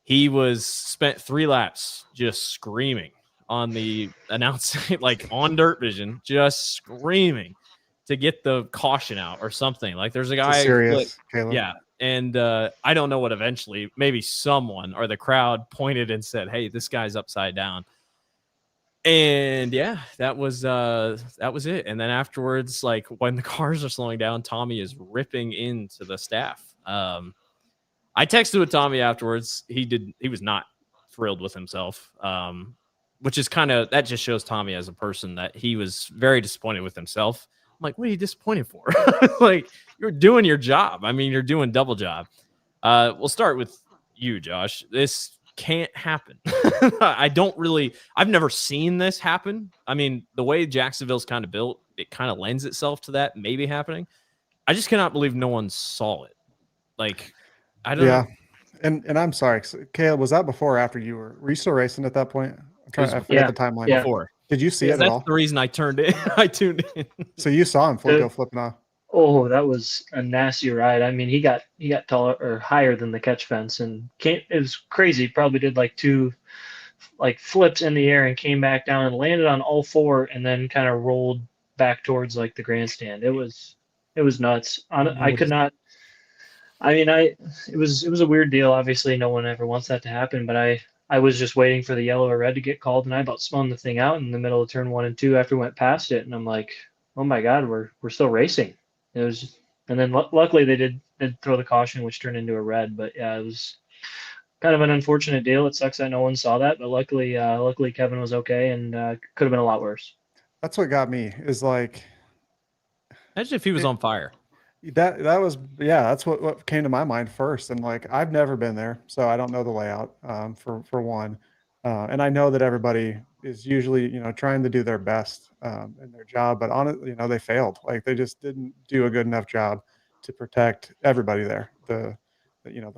he spent 3 laps just screaming on the announcing, like on Dirt Vision, just screaming to get the caution out or something. Like there's a guy. Serious, Kaleb. Yeah. And I don't know what eventually, maybe someone or the crowd pointed and said, hey, this guy's upside down. And yeah, that was it. And then afterwards, like when the cars are slowing down, Tommy is ripping into the staff. I texted with Tommy afterwards. He was not thrilled with himself, which is that just shows Tommy as a person that he was very disappointed with himself. I'm like, what are you disappointed for? Like, you're doing your job. I mean, you're doing double job. We'll start with you, Josh. This can't happen. I've never seen this happen. I mean, the way Jacksonville's kind of built, it kind of lends itself to that maybe happening. I just cannot believe no one saw it. Like, I don't know. And I'm sorry, Kaleb, was that before or after you were you still racing at that point? I forget the timeline. Yeah. Before. Did you see it at all? That's the reason I tuned in. So you saw him go flipping off. Oh, that was a nasty ride. I mean, he got taller or higher than the catch fence, and it was crazy. Probably did like 2 flips in the air and came back down and landed on all 4, and then kind of rolled back towards like the grandstand. It was nuts. I We'll could just- not. I mean, it was a weird deal. Obviously, no one ever wants that to happen. But I was just waiting for the yellow or red to get called, and I about spun the thing out in the middle of turn 1 and 2 after we went past it, and I'm like, oh my god, we're still racing. It was, and then luckily they did throw the caution, which turned into a red. But yeah, it was kind of an unfortunate deal. It sucks that no one saw that, but luckily Kevin was okay, and could have been a lot worse. That's what got me is like Imagine if he was on fire. that was that's what came to my mind first. And like I've never been there, so I don't know the layout for one. And I know that everybody is usually, trying to do their best in their job, but honestly, they failed. Like they just didn't do a good enough job to protect everybody there. The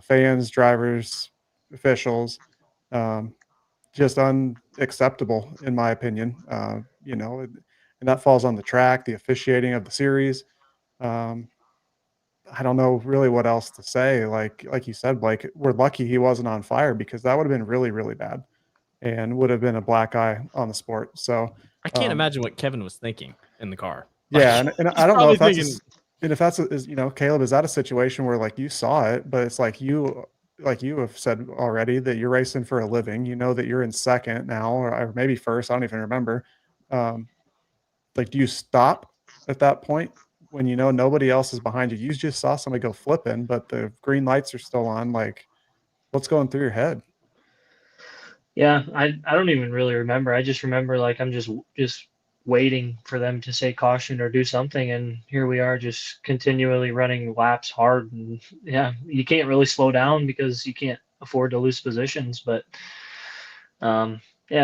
fans, drivers, officials, um, just unacceptable in my opinion. And that falls on the track, the officiating of the series. Um, I don't know really what else to say. Like you said, Blake, we're lucky he wasn't on fire because that would have been really, really bad and would have been a black eye on the sport. So I can't um, imagine what Kevin was thinking in the car. yeah, Like, and he's I don't know probably if that's thinking, and if that's is Caleb, is that a situation where like you saw it, but it's like you have said already that you're racing for a living, that you're in second now or maybe first, I don't even remember. Um, like do you stop at that point when nobody else is behind you? You just saw somebody go flipping, but the green lights are still on. Like what's going through your head? Yeah, I don't even really remember. I just remember like I'm just waiting for them to say caution or do something, and here we are just continually running laps hard. And yeah, you can't really slow down because you can't afford to lose positions. But yeah,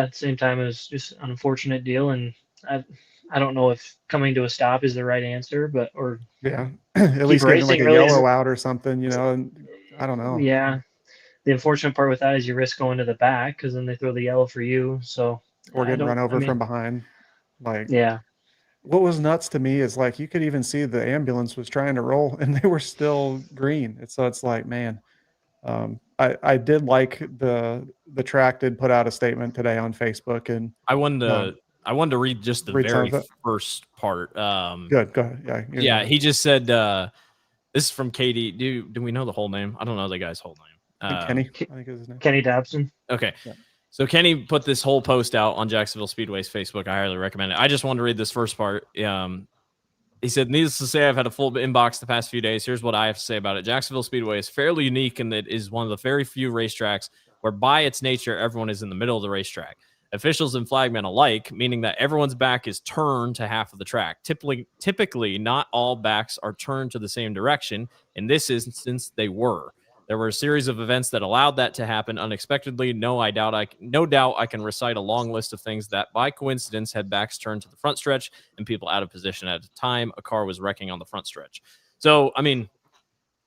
at the same time, it was just an unfortunate deal, and I don't know if coming to a stop is the right answer, but or Yeah. At keep least getting like racing a really is. yellow out or something, and I don't know. Yeah, the unfortunate part with that is you risk going to the back because then they throw the yellow for you. So Or I getting run don't. I over from mean, behind. Like yeah. what was nuts to me is like you could even see the ambulance was trying to roll and they were still green. It's like, man, I did like the track did put out a statement today on Facebook and I wanted um, to I wanted to read just the read some very of it. first part. Good, go ahead. Yeah, you go Yeah, ahead. he just said this is from Katie. Do we know the whole name? I don't know the guy's whole name. I think Kenny, I think is his name. Kenny Dobson. Okay. Yeah. So Kenny put this whole post out on Jacksonville Speedway's Facebook. I highly recommend it. I just wanted to read this first part. He said, needless to say, I've had a full inbox the past few days. Here's what I have to say about it. Jacksonville Speedway is fairly unique in that it is one of the very few racetracks where by its nature, everyone is in the middle of the racetrack. Officials and flagmen alike, meaning that everyone's back is turned to half of the track. Typically, not all backs are turned to the same direction. In this instance, they were. There were a series of events that allowed that to happen unexpectedly. No doubt I can recite a long list of things that, by coincidence, had backs turned to the front stretch and people out of position at a time. A car was wrecking on the front stretch. So, I mean,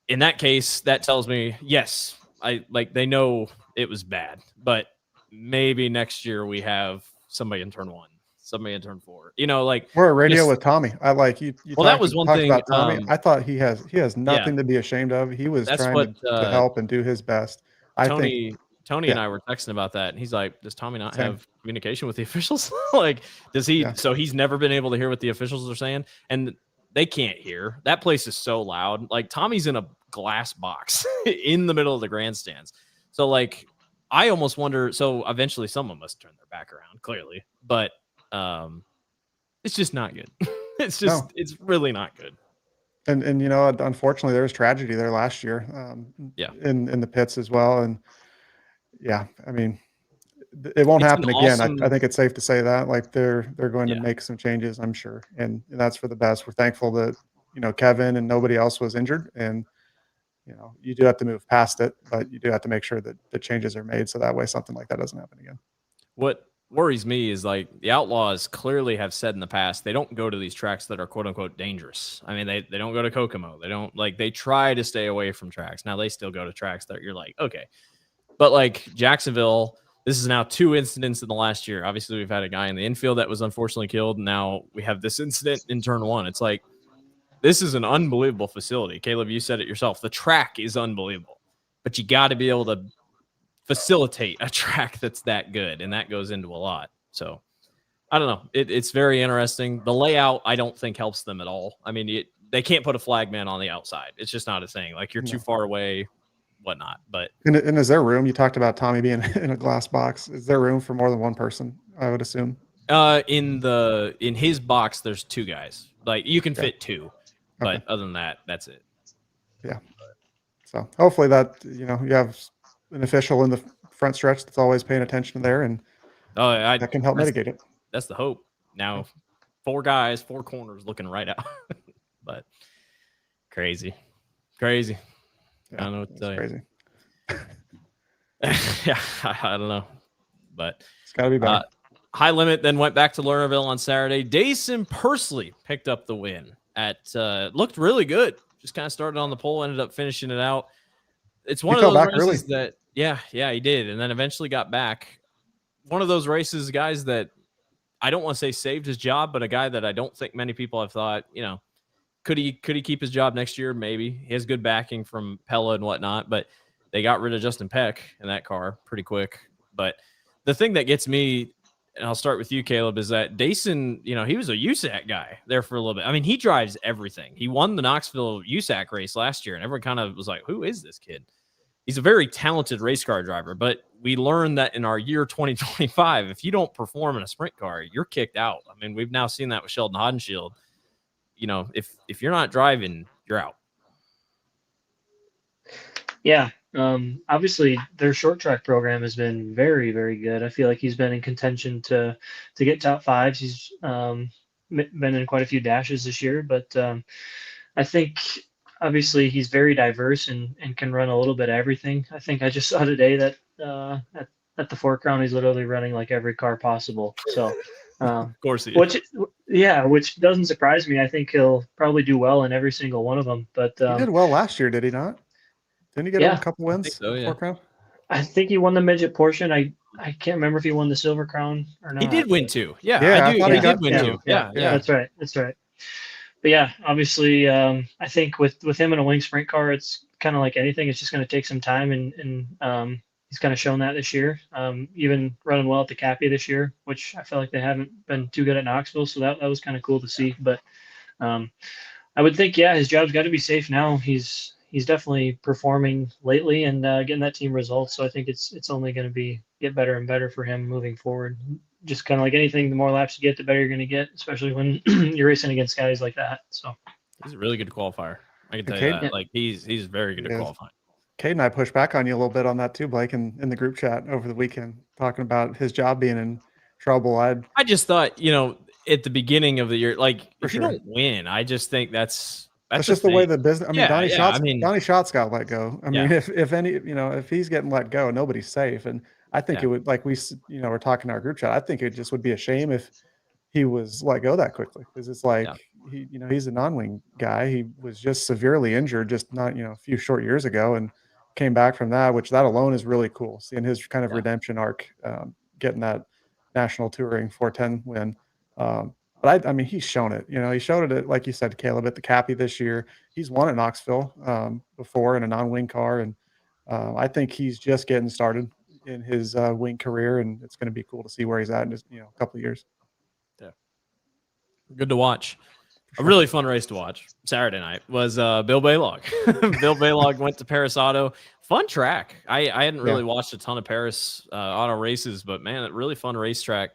in that case, that tells me, yes, they know it was bad, but maybe next year we have somebody in turn 1, somebody in turn 4. We're at radio just- with Tommy. I like you. Well, that was one talked thing, about Tommy. I thought he has nothing yeah. to be ashamed of. He was That's trying what, to help and do his best. I think Tony yeah. and I were texting about that, and he's like, "Does Tommy not Same. have communication with the officials? Like, does he? Yeah. So he's never been able to hear what the officials are saying, and they can't hear. That place is so loud. Like Tommy's in a glass box in the middle of the grandstands. So like, I almost wonder. So eventually, someone must turn their back around, clearly, but it's just not good. It's really not good. And unfortunately, there was tragedy there last year. In the pits as well. And yeah, I mean, it won't It's happen an again. awesome- I think it's safe to say that. Like they're going to Yeah. make some changes, I'm sure, and that's for the best. We're thankful that Kevin and nobody else was injured, and you do have to move past it, but you do have to make sure that the changes are made so that way something like that doesn't happen again. What worries me is like the Outlaws clearly have said in the past they don't go to these tracks that are quote unquote dangerous. I mean, they don't go to Kokomo. They don't they try to stay away from tracks. Now they still go to tracks that you're like, okay. But like Jacksonville, this is now 2 incidents in the last year. Obviously, we've had a guy in the infield that was unfortunately killed. And now we have this incident in turn 1. It's like, this is an unbelievable facility. Caleb, you said it yourself. The track is unbelievable, but you got to be able to facilitate a track that's that good, and that goes into a lot. So I don't know. It's very interesting. The layout, I don't think helps them at all. I mean, they can't put a flagman on the outside. It's just not a thing. Like you're too far away, whatnot. But and is there room? You talked about Tommy being in a glass box. Is there room for more than one person? I would assume. In his box, there's 2 guys. Like you can fit 2, but other than that, that's it. Yeah. So hopefully that you have an official in the front stretch that's always paying attention there, and that can help mitigate it. That's the hope. Now, 4 guys, 4 corners looking right out, but crazy. Yeah, I don't know what to tell you. Crazy. Yeah, I don't know, but It's got to be better. High Limit then went back to Lernerville on Saturday. Dason Pursley picked up the win looked really good. Just kind of started on the pole, ended up finishing it out. It's one of those races that, yeah, he did. And then eventually got back. One of those races, guys, that I don't want to say saved his job, but a guy that I don't think many people have thought, could he keep his job next year? Maybe. He has good backing from Pella and whatnot, but they got rid of Justin Peck in that car pretty quick. But the thing that gets me, and I'll start with you, Kaleb, is that Dason, he was a USAC guy there for a little bit. I mean, he drives everything. He won the Knoxville USAC race last year, and everyone kind of was like, who is this kid? He's a very talented race car driver, but we learned that in our year 2025, if you don't perform in a sprint car, you're kicked out. I mean, we've now seen that with Sheldon Hodenshield. If you're not driving, you're out. Yeah. Obviously their short track program has been very, very good. I feel like he's been in contention to get top 5s. He's been in quite a few dashes this year, but I think obviously he's very diverse and can run a little bit of everything. I think I just saw today that at the 4 Crown, he's literally running like every car possible. So of course he is. which doesn't surprise me. I think he'll probably do well in every single one of them. But he did well last year, did he not? Didn't he get a couple wins? So, yeah. 4 Crown? I think he won the midget portion. I can't remember if he won the Silver Crown or not. He did win 2. Yeah, I do. thought He did win 2. Yeah. That's right. But yeah, obviously, I think with him in a wing sprint car, it's kind of like anything. It's just going to take some time, and he's kind of shown that this year. Even running well at the Cappy this year, which I feel like they haven't been too good at Knoxville, so that was kind of cool to see. But I would think, his job's got to be safe now. He's definitely performing lately and getting that team results. So I think it's only going to get better and better for him moving forward. Just kind of like anything, the more laps you get, the better you're going to get, especially when you're racing against guys like that. So he's a really good qualifier. I can tell you that. Yeah. Like he's very good at qualifying. Kate and I pushed back on you a little bit on that too, Blake, in the group chat over the weekend, talking about his job being in trouble. I just thought, at the beginning of the year, like if you don't win, I just think that's just the way the business. I mean, Donnie Schatz got let go. I mean, if he's getting let go, nobody's safe. And I think it would, like we're talking in our group chat. I think it just would be a shame if he was let go that quickly, because it's like he's a non-wing guy. He was just severely injured, just not a few short years ago, and came back from that, which that alone is really cool. Seeing his kind of redemption arc, getting that national touring 410 win. But I mean, he's shown it. He showed it, like you said, Kaleb, at the Cappy this year. He's won at Knoxville before in a non-wing car, and I think he's just getting started in his wing career, and it's going to be cool to see where he's at in just, a couple of years. Yeah, good to watch. A really fun race to watch Saturday night was Bill Baylog. Bill Baylog went to Paris Auto. Fun track. I hadn't really watched a ton of Paris auto races, but man, a really fun racetrack.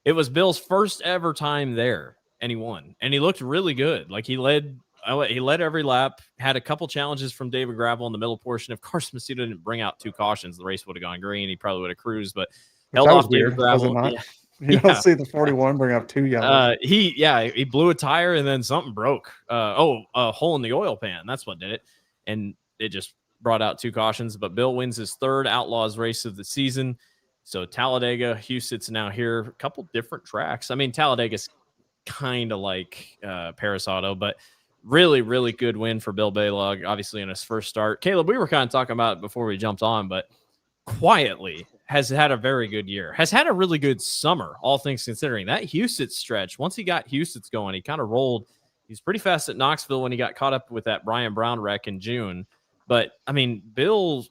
It was Bill's first ever time there, and he won. And he looked really good. Like he led every lap, had a couple challenges from David Gravel in the middle portion. If Carson Macedo didn't bring out 2 cautions, the race would have gone green. He probably would have cruised, but held off David Gravel. You don't see the 41 bring up 2 yellows. He blew a tire and then something broke. A hole in the oil pan. That's what did it. And it just brought out 2 cautions. But Bill wins his 3rd Outlaws race of the season. So Talladega, Huset's now here. A couple different tracks. I mean, Talladega's kind of like Paris Auto, but really, really good win for Bill Baylog, obviously in his first start. Kaleb, we were kind of talking about it before we jumped on, but quietly has had a very good year. Has had a really good summer, all things considering. That Huset's stretch, once he got Huset's going, he kind of rolled. He's pretty fast at Knoxville when he got caught up with that Brian Brown wreck in June. But, I mean, Bill...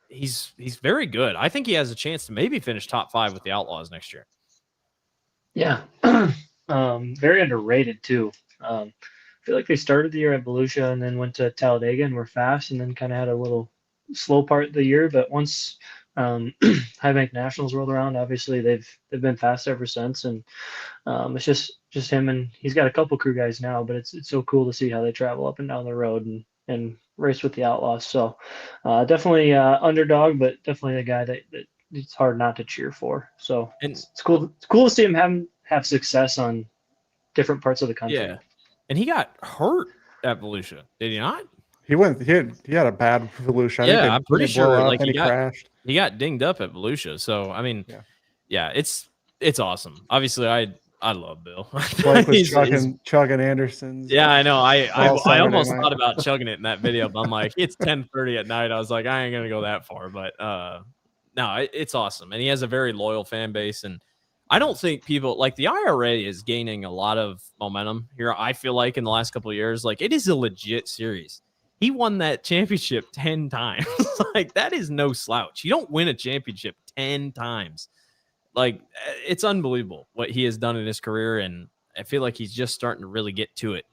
He's very good. I think he has a chance to maybe finish top 5 with the Outlaws next year. Yeah. Very underrated too. I feel like they started the year at Volusia and then went to Talladega and were fast and then kind of had a little slow part of the year. But once High Bank Nationals rolled around, obviously they've been fast ever since. And it's just him, and he's got a couple crew guys now. But it's so cool to see how they travel up and down the road and race with the Outlaws. So definitely underdog, but definitely a guy that it's hard not to cheer for. So And it's cool. It's cool to see him have success on different parts of the country. yeah, and he got hurt at Volusia, did he not? He had a bad Volusia. I think Yeah, I'm pretty didn't blow sure up like and he crashed. he got dinged up at Volusia. So I mean, Yeah. yeah, it's awesome. Obviously, I love Bill. Blake was He's- chugging Anderson's. yeah, I know. I Saturday almost night. thought about chugging it in that video, but I'm like, it's 10:30 at night. I was like, I ain't gonna go that far. But no, it's awesome, and he has a very loyal fan base. And I don't think people like the IRA is gaining a lot of momentum here. I feel like in the last couple of years, like it is a legit series. He won that championship 10 times. Like that is no slouch. You don't win a championship 10 times. Like it's unbelievable what he has done in his career, and I feel like he's just starting to really get to it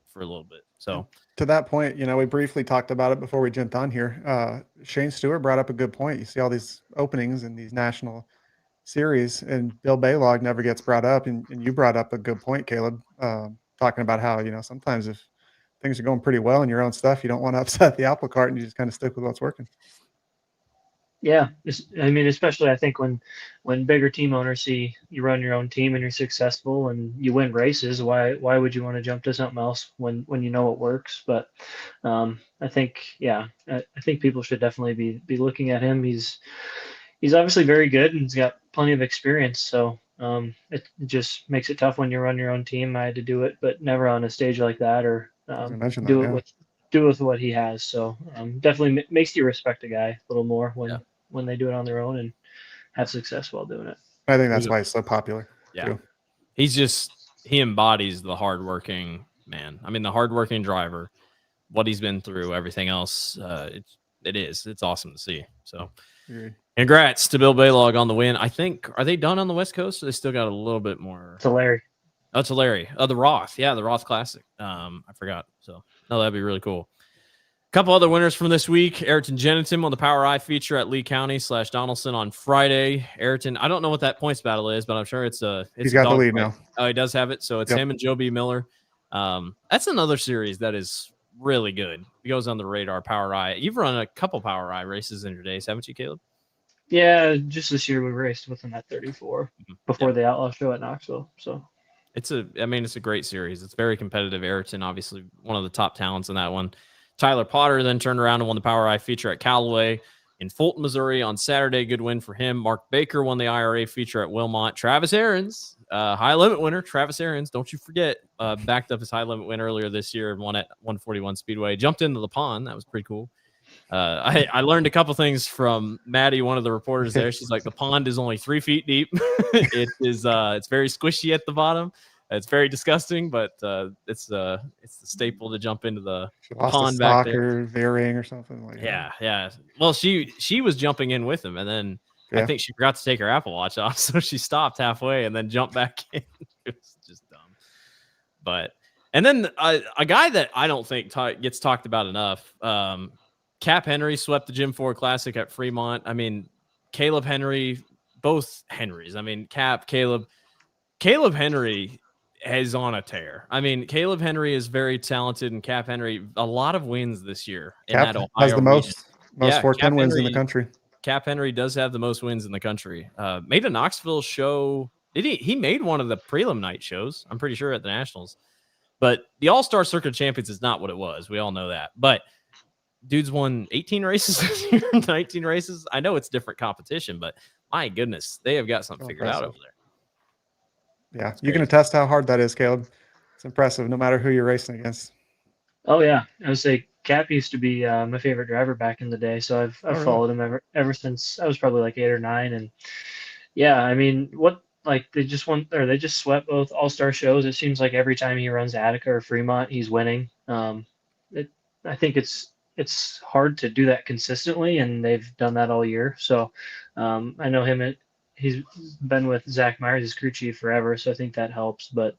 for a little bit. So To that point, we briefly talked about it before we jumped on here. Shane Stewart brought up a good point. You see all these openings in these national series, and Bill Baylog never gets brought up. And you brought up a good point, Caleb, talking about how, sometimes if things are going pretty well in your own stuff, you don't want to upset the apple cart and you just kind of stick with what's working. Yeah, I mean, especially I think when bigger team owners see you run your own team and you're successful and you win races, why would you want to jump to something else when you know it works? But I think I think people should definitely be looking at him. He's obviously very good and he's got plenty of experience. So it just makes it tough when you run your own team. I had to do it, but never on a stage like that or do it with what he has. So definitely makes you respect a guy a little more when they do it on their own and have success while doing it. I think that's why he's so popular. Yeah. Too. He embodies the hardworking man. I mean, the hardworking driver, what he's been through, everything else. It's awesome to see. So congrats to Bill Baylog on the win. I think, are they done on the West Coast? Or they still got a little bit more. To Larry. Oh, to Larry. Oh, the Roth. Yeah, the Roth Classic. I forgot. So, no, that'd be really cool. Couple other winners from this week. Ayrton Genitim on the Power I feature at Lee County / Donaldson on Friday. Ayrton, I don't know what that points battle is, but I'm sure it's he's got the lead now. Oh, he does have it. So it's him and Joe B. Miller. That's another series that is really good. He goes on the radar, Power I. You've run a couple Power I races in your days, haven't you, Caleb? Yeah, just this year we raced with him at 34 before the Outlaw Show at Knoxville. So it's a great series. It's very competitive. Ayrton, obviously one of the top talents in that one. Tyler Potter then turned around and won the Power I feature at Callaway in Fulton, Missouri on Saturday. Good win for him. Mark Baker won the IRA feature at Wilmot. Travis Aarons, high limit winner. Travis Aarons, don't you forget, backed up his high limit win earlier this year and won at 141 Speedway. Jumped into the pond. That was pretty cool. I learned a couple things from Maddie, one of the reporters there. She's like, the pond is only 3 feet deep. It is it's very squishy at the bottom. It's very disgusting, but it's the staple to jump into the pond back there. Veering or something like that. Yeah. Well, she was jumping in with him, and then I think she forgot to take her Apple Watch off, so she stopped halfway and then jumped back in. It was just dumb. But and then a guy that I don't think gets talked about enough. Cap Henry swept the Gym 4 Classic at Fremont. I mean, Caleb Henry, both Henrys. I mean, Caleb Henry is on a tear. I mean, Caleb Henry is very talented, and Cap Henry, a lot of wins this year. Cap has the most 410 wins in the country. Cap Henry does have the most wins in the country. Made a Knoxville show. Did he? He made one of the prelim night shows, I'm pretty sure, at the Nationals. But the All-Star Circuit of Champions is not what it was. We all know that. But dude's won 18 races this year, 19 races. I know it's different competition, but my goodness, they have got something figured out over there. Yeah, you can attest how hard that is, Caleb. It's impressive, no matter who you're racing against. Oh yeah, I would say Cap used to be my favorite driver back in the day, so I've followed him ever since I was probably like 8 or 9, and yeah, I mean, they just swept both All-Star shows. It seems like every time he runs Attica or Fremont, he's winning. I think it's hard to do that consistently, and they've done that all year. So I know him he's been with Zach Myers, his crew chief, forever, so I think that helps. But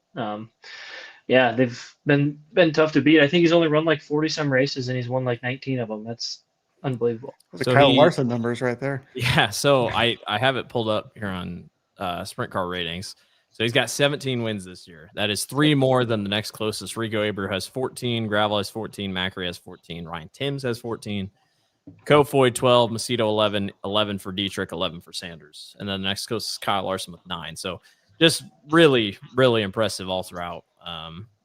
yeah, they've been tough to beat. I think he's only run like 40 some races and he's won like 19 of them. That's unbelievable. The So Kyle Larson numbers right there. Yeah, so I have it pulled up here on Sprint Car Ratings. So he's got 17 wins this year. That is 3 more than the next closest. Rico Abreu has 14, Gravel has 14, Macri has 14, Ryan Timms has 14, Kofoid 12, Macedo 11, 11 for Dietrich, 11 for Sanders. And then the next closest is Kyle Larson with 9. So just really, really impressive all throughout.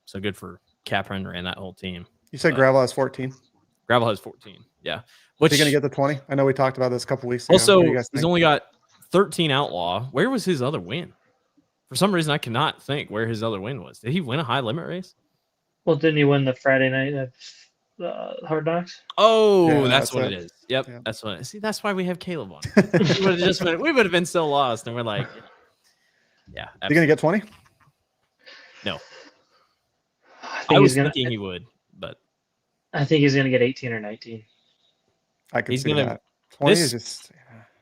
So good for Cap Henry and that whole team. You said Gravel has 14. Gravel has 14, yeah. Is he going to get the 20? I know we talked about this a couple weeks ago. Also, he's only got 13 outlaw. Where was his other win? For some reason, I cannot think where his other win was. Did he win a high limit race? Well, didn't he win the Friday night of Hard Knocks? Oh, Yeah, that's what it is. Yep, yeah. that's what. See, that's why we have Kaleb on. We would have been so lost, and we're like, yeah. You going to get 20? No. I was thinking he would, but I think he's going to get 18 or 19. I can He's see gonna- that. 20 this- is just.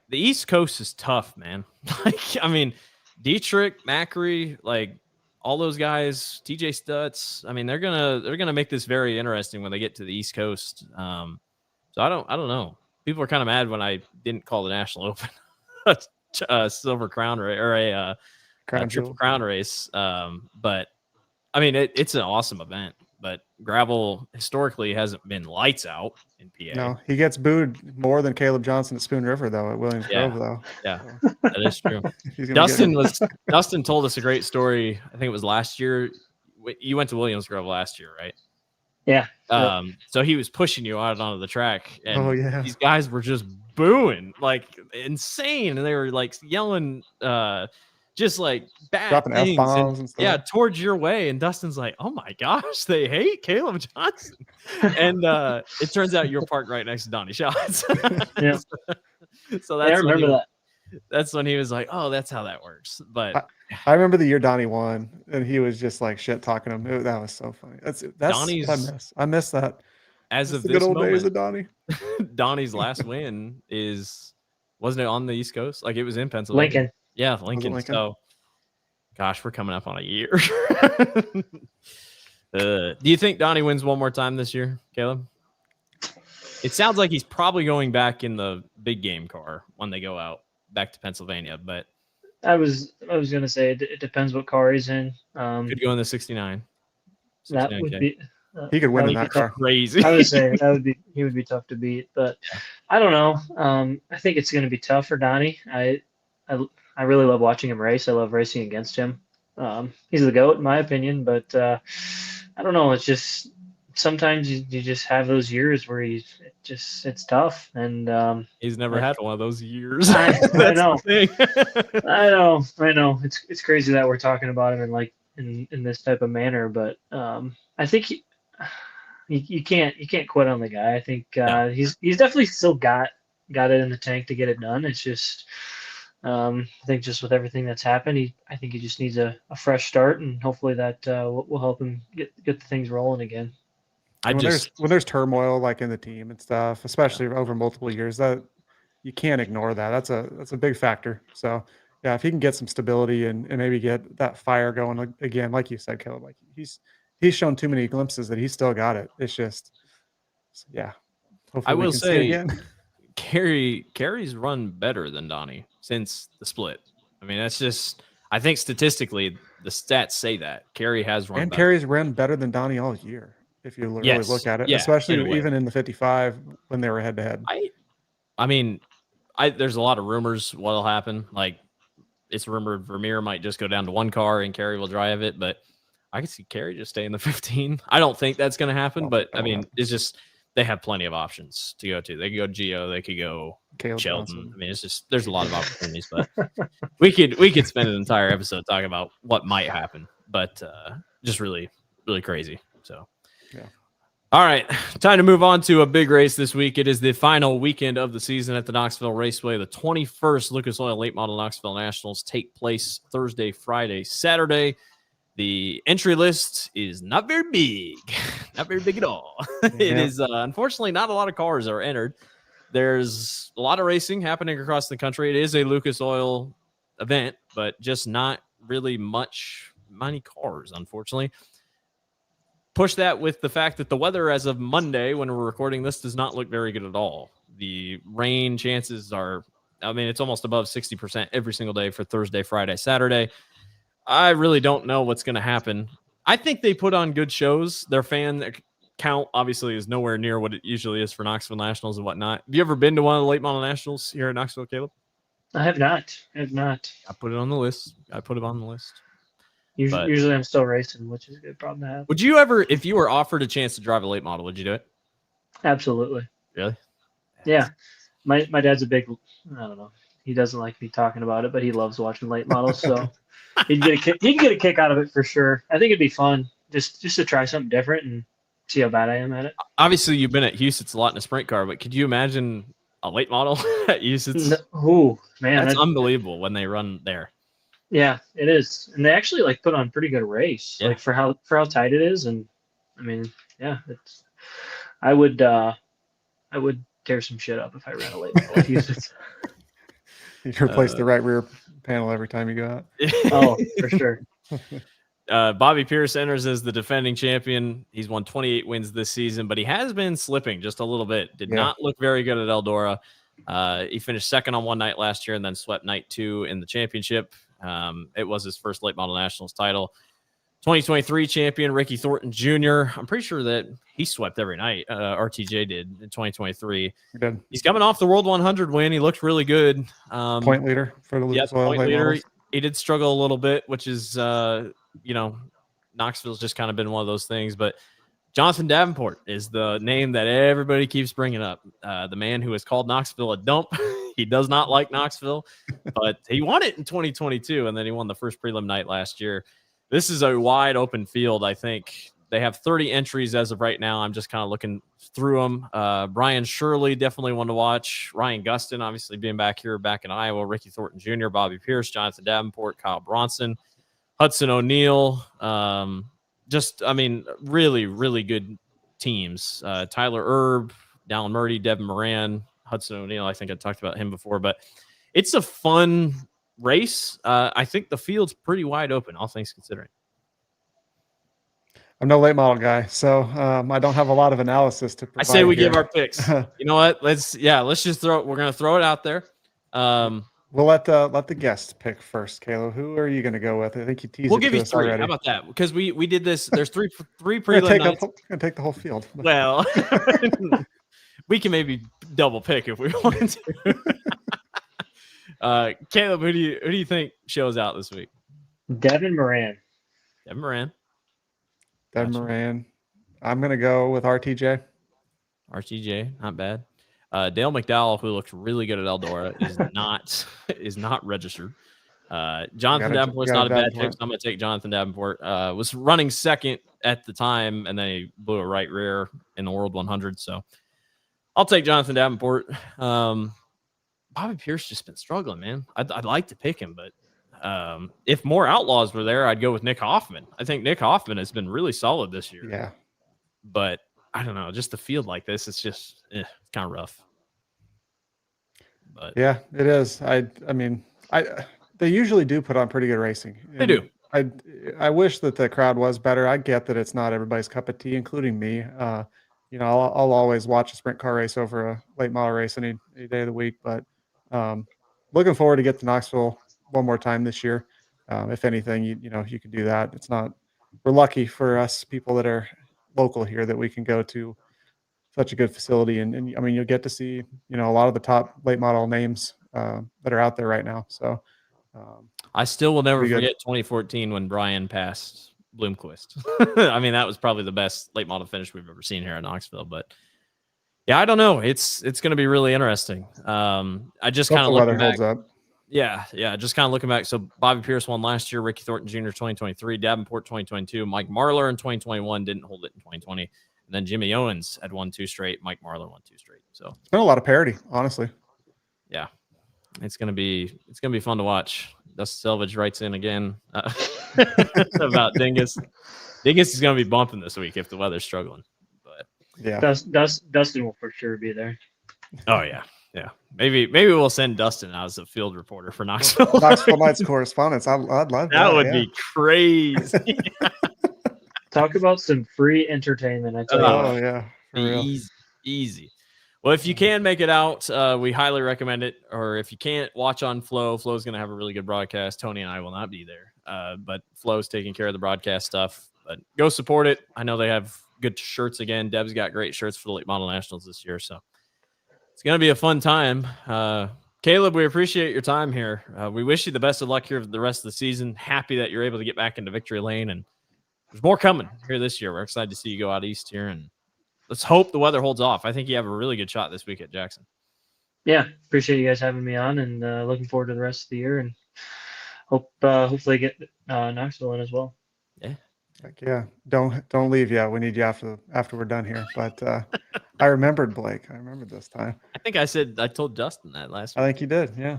the East Coast is tough, man. Like, I mean, Dietrich, Macri, like all those guys, TJ Stutz. I mean, they're gonna make this very interesting when they get to the East Coast. So I don't know. People are kind of mad when I didn't call the National Open a Silver Crown race or a Crown Triple Jewel. Crown race. But I mean, it's an awesome event. But gravel historically hasn't been lights out in PA. No, he gets booed more than Kaleb Johnson at Spoon River, though, at Williams Yeah. Grove, though. Yeah, that is true. He's gonna Dustin told us a great story. I think it was last year. You went to Williams Grove last year, right? Yeah. So he was pushing you out onto the track, and Oh, yeah. these guys were just booing like insane, and they were like yelling, just like bad Dropping things, F-bombs and stuff. yeah, towards your way. And Dustin's like, "Oh my gosh, they hate Kaleb Johnson," and it turns out you're parked right next to Donnie Schatz. Yeah. So I that's remember that. That's when he was like, "Oh, that's how that works." But I remember the year Donnie won, and he was just like shit talking him. That was so funny. That's Donnie's- what I miss. I miss that. as It's of the this good old days moment, of Donnie. Donnie's last win wasn't it on the East Coast? Like it was in Pennsylvania. Lincoln. Yeah, Lincoln. Lincoln? So, gosh, we're coming up on a year. Do you think Donnie wins one more time this year, Kaleb? It sounds like he's probably going back in the big game car when they go out back to Pennsylvania, but I was gonna say it depends what car he's in. could go in the 69. That 69K. would be He could win that in would that be tough. car. Crazy. I would say he would be tough to beat, but I don't know. I think it's gonna be tough for Donnie. I really love watching him race. I love racing against him. He's the GOAT in my opinion, but I don't know. It's just sometimes you just have those years where it's tough, and He's never had one of those years. I That's know. the thing. I know. It's crazy that we're talking about him in this type of manner, but I think you can't quit on the guy. I think he's definitely still got it in the tank to get it done. It's just I think just with everything that's happened, I think he just needs a fresh start, and hopefully that will help him get the things rolling again. When there's turmoil like in the team and stuff, especially over multiple years, that you can't ignore that. That's a big factor. So yeah, if he can get some stability and maybe get that fire going again, like you said, Kaleb, like he's shown too many glimpses that he's still got it. It's just, yeah. Hopefully I we will can see say, again. Carrie's run better than Donnie since the split. I mean, that's just, I think statistically the stats say that Carrie has run And better. Carrie's run better than Donnie all year, if you really Yes. look at it, Yeah, in a especially way. even in the 55 when they were head to head. I mean, there's a lot of rumors what'll happen. Like it's rumored Vermeer might just go down to one car and Carrie will drive it, but I could see Carrie just stay in the 15. I don't think that's going to happen, but I mean, it's just they have plenty of options to go to. They could go Gio, they could go Kaleb Sheldon. Johnson. I mean, it's just there's a lot of opportunities, but we could spend an entire episode talking about what might happen, but just really, really crazy. So, yeah. All right, time to move on to a big race this week. It is the final weekend of the season at the Knoxville Raceway. The 21st Lucas Oil Late Model Knoxville Nationals take place Thursday, Friday, Saturday. The entry list is not very big, not very big at all. It is unfortunately not a lot of cars are entered. There's a lot of racing happening across the country. It is a Lucas Oil event, but just not really many cars, unfortunately. Push that with the fact that the weather as of Monday, when we're recording this, does not look very good at all. The rain chances are, it's almost above 60% every single day for Thursday, Friday, Saturday. I really don't know what's going to happen. I think they put on good shows. Their fan count obviously is nowhere near what it usually is for Knoxville Nationals and whatnot. Have you ever been to one of the late model nationals here in Knoxville, Caleb? I have not. I put it on the list. Usually I'm still racing, which is a good problem to have. Would you ever, if you were offered a chance to drive a late model, would you do it? Absolutely. Really? Yeah. My dad's a big, I don't know. He doesn't like me talking about it, but he loves watching late models. So he'd get a kick out of it for sure. I think it'd be fun just to try something different and see how bad I am at it. Obviously, you've been at Houston's a lot in a sprint car, but could you imagine a late model at Houston's? Oh, man. That's unbelievable when they run there. Yeah, it is. And they actually put on a pretty good race, for how tight it is. And yeah, I would tear some shit up if I ran a late model at Houston's. You replace the right rear panel every time you go out. Oh, for sure. Bobby Pierce enters as the defending champion. He's won 28 wins this season, but he has been slipping just a little bit. Did not look very good at Eldora. He finished second on one night last year and then swept night 2 in the championship. It was his first late model nationals title. 2023 champion Ricky Thornton Jr. I'm pretty sure that he swept every night. RTJ did in 2023. He did. He's coming off the World 100 win. He looked really good. Point leader for the Lucas Oil point late leader. models. He did struggle a little bit, which is Knoxville's just kind of been one of those things. But Jonathan Davenport is the name that everybody keeps bringing up. The man who has called Knoxville a dump. He does not like Knoxville, but he won it in 2022, and then he won the first prelim night last year. This is a wide open field. I think they have 30 entries as of right now. I'm just kind of looking through them. Brian Shirley, definitely one to watch. Ryan Gustin, obviously being back in Iowa. Ricky Thornton Jr., Bobby Pierce, Jonathan Davenport, Kyle Bronson, Hudson O'Neill. Really, really good teams. Tyler Erb, Dallin Murdy, Devin Moran, Hudson O'Neill. I think I talked about him before, but it's a fun race. I think the field's pretty wide open, all things considering. I'm no late model guy, so I don't have a lot of analysis to provide. I say we here. give our picks. You know what? Let's just we're going to throw it out there. We'll let the guests pick first. Caleb, who are you going to go with? I think you teased. We'll give you 3. Already. How about that? Because we did this. There's three prelim nights. Gonna take the whole field. Well, we can maybe double pick if we want to. Caleb, who do you think shows out this week? Devin Moran. Devin Moran. I'm gonna go with RTJ. RTJ, not bad. Dale McDowell, who looks really good at Eldora, is not registered. Jonathan Davenport's not a bad pick, so I'm going to take Jonathan Davenport. Was running second at the time, and then he blew a right rear in the World 100. So I'll take Jonathan Davenport. Bobby Pierce just been struggling, man. I'd like to pick him, but if more Outlaws were there, I'd go with Nick Hoffman. I think Nick Hoffman has been really solid this year. Yeah. But I don't know, just the field like this, it's just it's kind of rough. But yeah, it is. They usually do put on pretty good racing. They do. I wish that the crowd was better. I get that it's not everybody's cup of tea, including me. I'll always watch a sprint car race over a late model race any day of the week. But looking forward to get to Knoxville one more time this year. If anything, you can do that. It's not. We're lucky for us people that are local here that we can go to such a good facility, and you'll get to see a lot of the top late model names that are out there right now. So I still will never forget 2014 when Brian passed Bloomquist. That was probably the best late model finish we've ever seen here in Knoxville. But yeah, I don't know. It's going to be really interesting. I just kind of looking back. Yeah, just kind of looking back. So Bobby Pierce won last year, Ricky Thornton Jr. 2023, Davenport 2022, Mike Marlar in 2021 didn't hold it in 2020, and then Jimmy Owens had won 2 straight. Mike Marlar won 2 straight. So it's been a lot of parity, honestly. Yeah, it's gonna be fun to watch. Dustin Selvage writes in again about Dingus. Dingus is gonna be bumping this week if the weather's struggling. But yeah, Dustin will for sure be there. Oh yeah. Yeah, maybe we'll send Dustin out as a field reporter for Knoxville. Knoxville Nights correspondence. I'd love that. That would yeah. be crazy. Talk about some free entertainment. I tell you Oh what. yeah, for real. Easy. Well, if you can make it out, we highly recommend it. Or if you can't, watch on Flow. Flow's going to have a really good broadcast. Tony and I will not be there, but Flow's taking care of the broadcast stuff. But go support it. I know they have good shirts again. Deb's got great shirts for the Late Model Nationals this year, so it's going to be a fun time. Kaleb, we appreciate your time here. We wish you the best of luck here for the rest of the season. Happy that you're able to get back into victory lane, and there's more coming here this year. We're excited to see you go out east here, and let's hope the weather holds off. I think you have a really good shot this week at Jackson. Yeah, appreciate you guys having me on, and looking forward to the rest of the year, and hopefully get Knoxville in as well. Yeah. Heck yeah, don't leave yet. We need you after we're done here. But I remembered Blake. I remembered this time. I think I told Dustin that last I week. think you did. Yeah.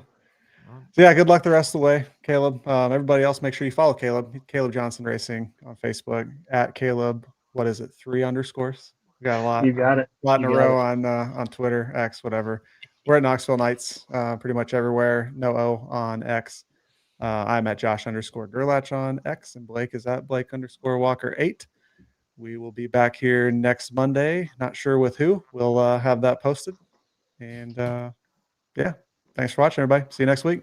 So yeah, good luck the rest of the way, Kaleb. Everybody else, make sure you follow Kaleb Johnson Racing on Facebook at Kaleb. What is it? 3 underscores. We got a lot. You got it. A lot in You a got row on Twitter, X, whatever. We're at Knoxville Nights, pretty much everywhere. No O on X. I'm at Josh_Gerlach on X, and Blake is at Blake_Walker8. We will be back here next Monday. Not sure with who. We'll have that posted. And yeah, thanks for watching, everybody. See you next week.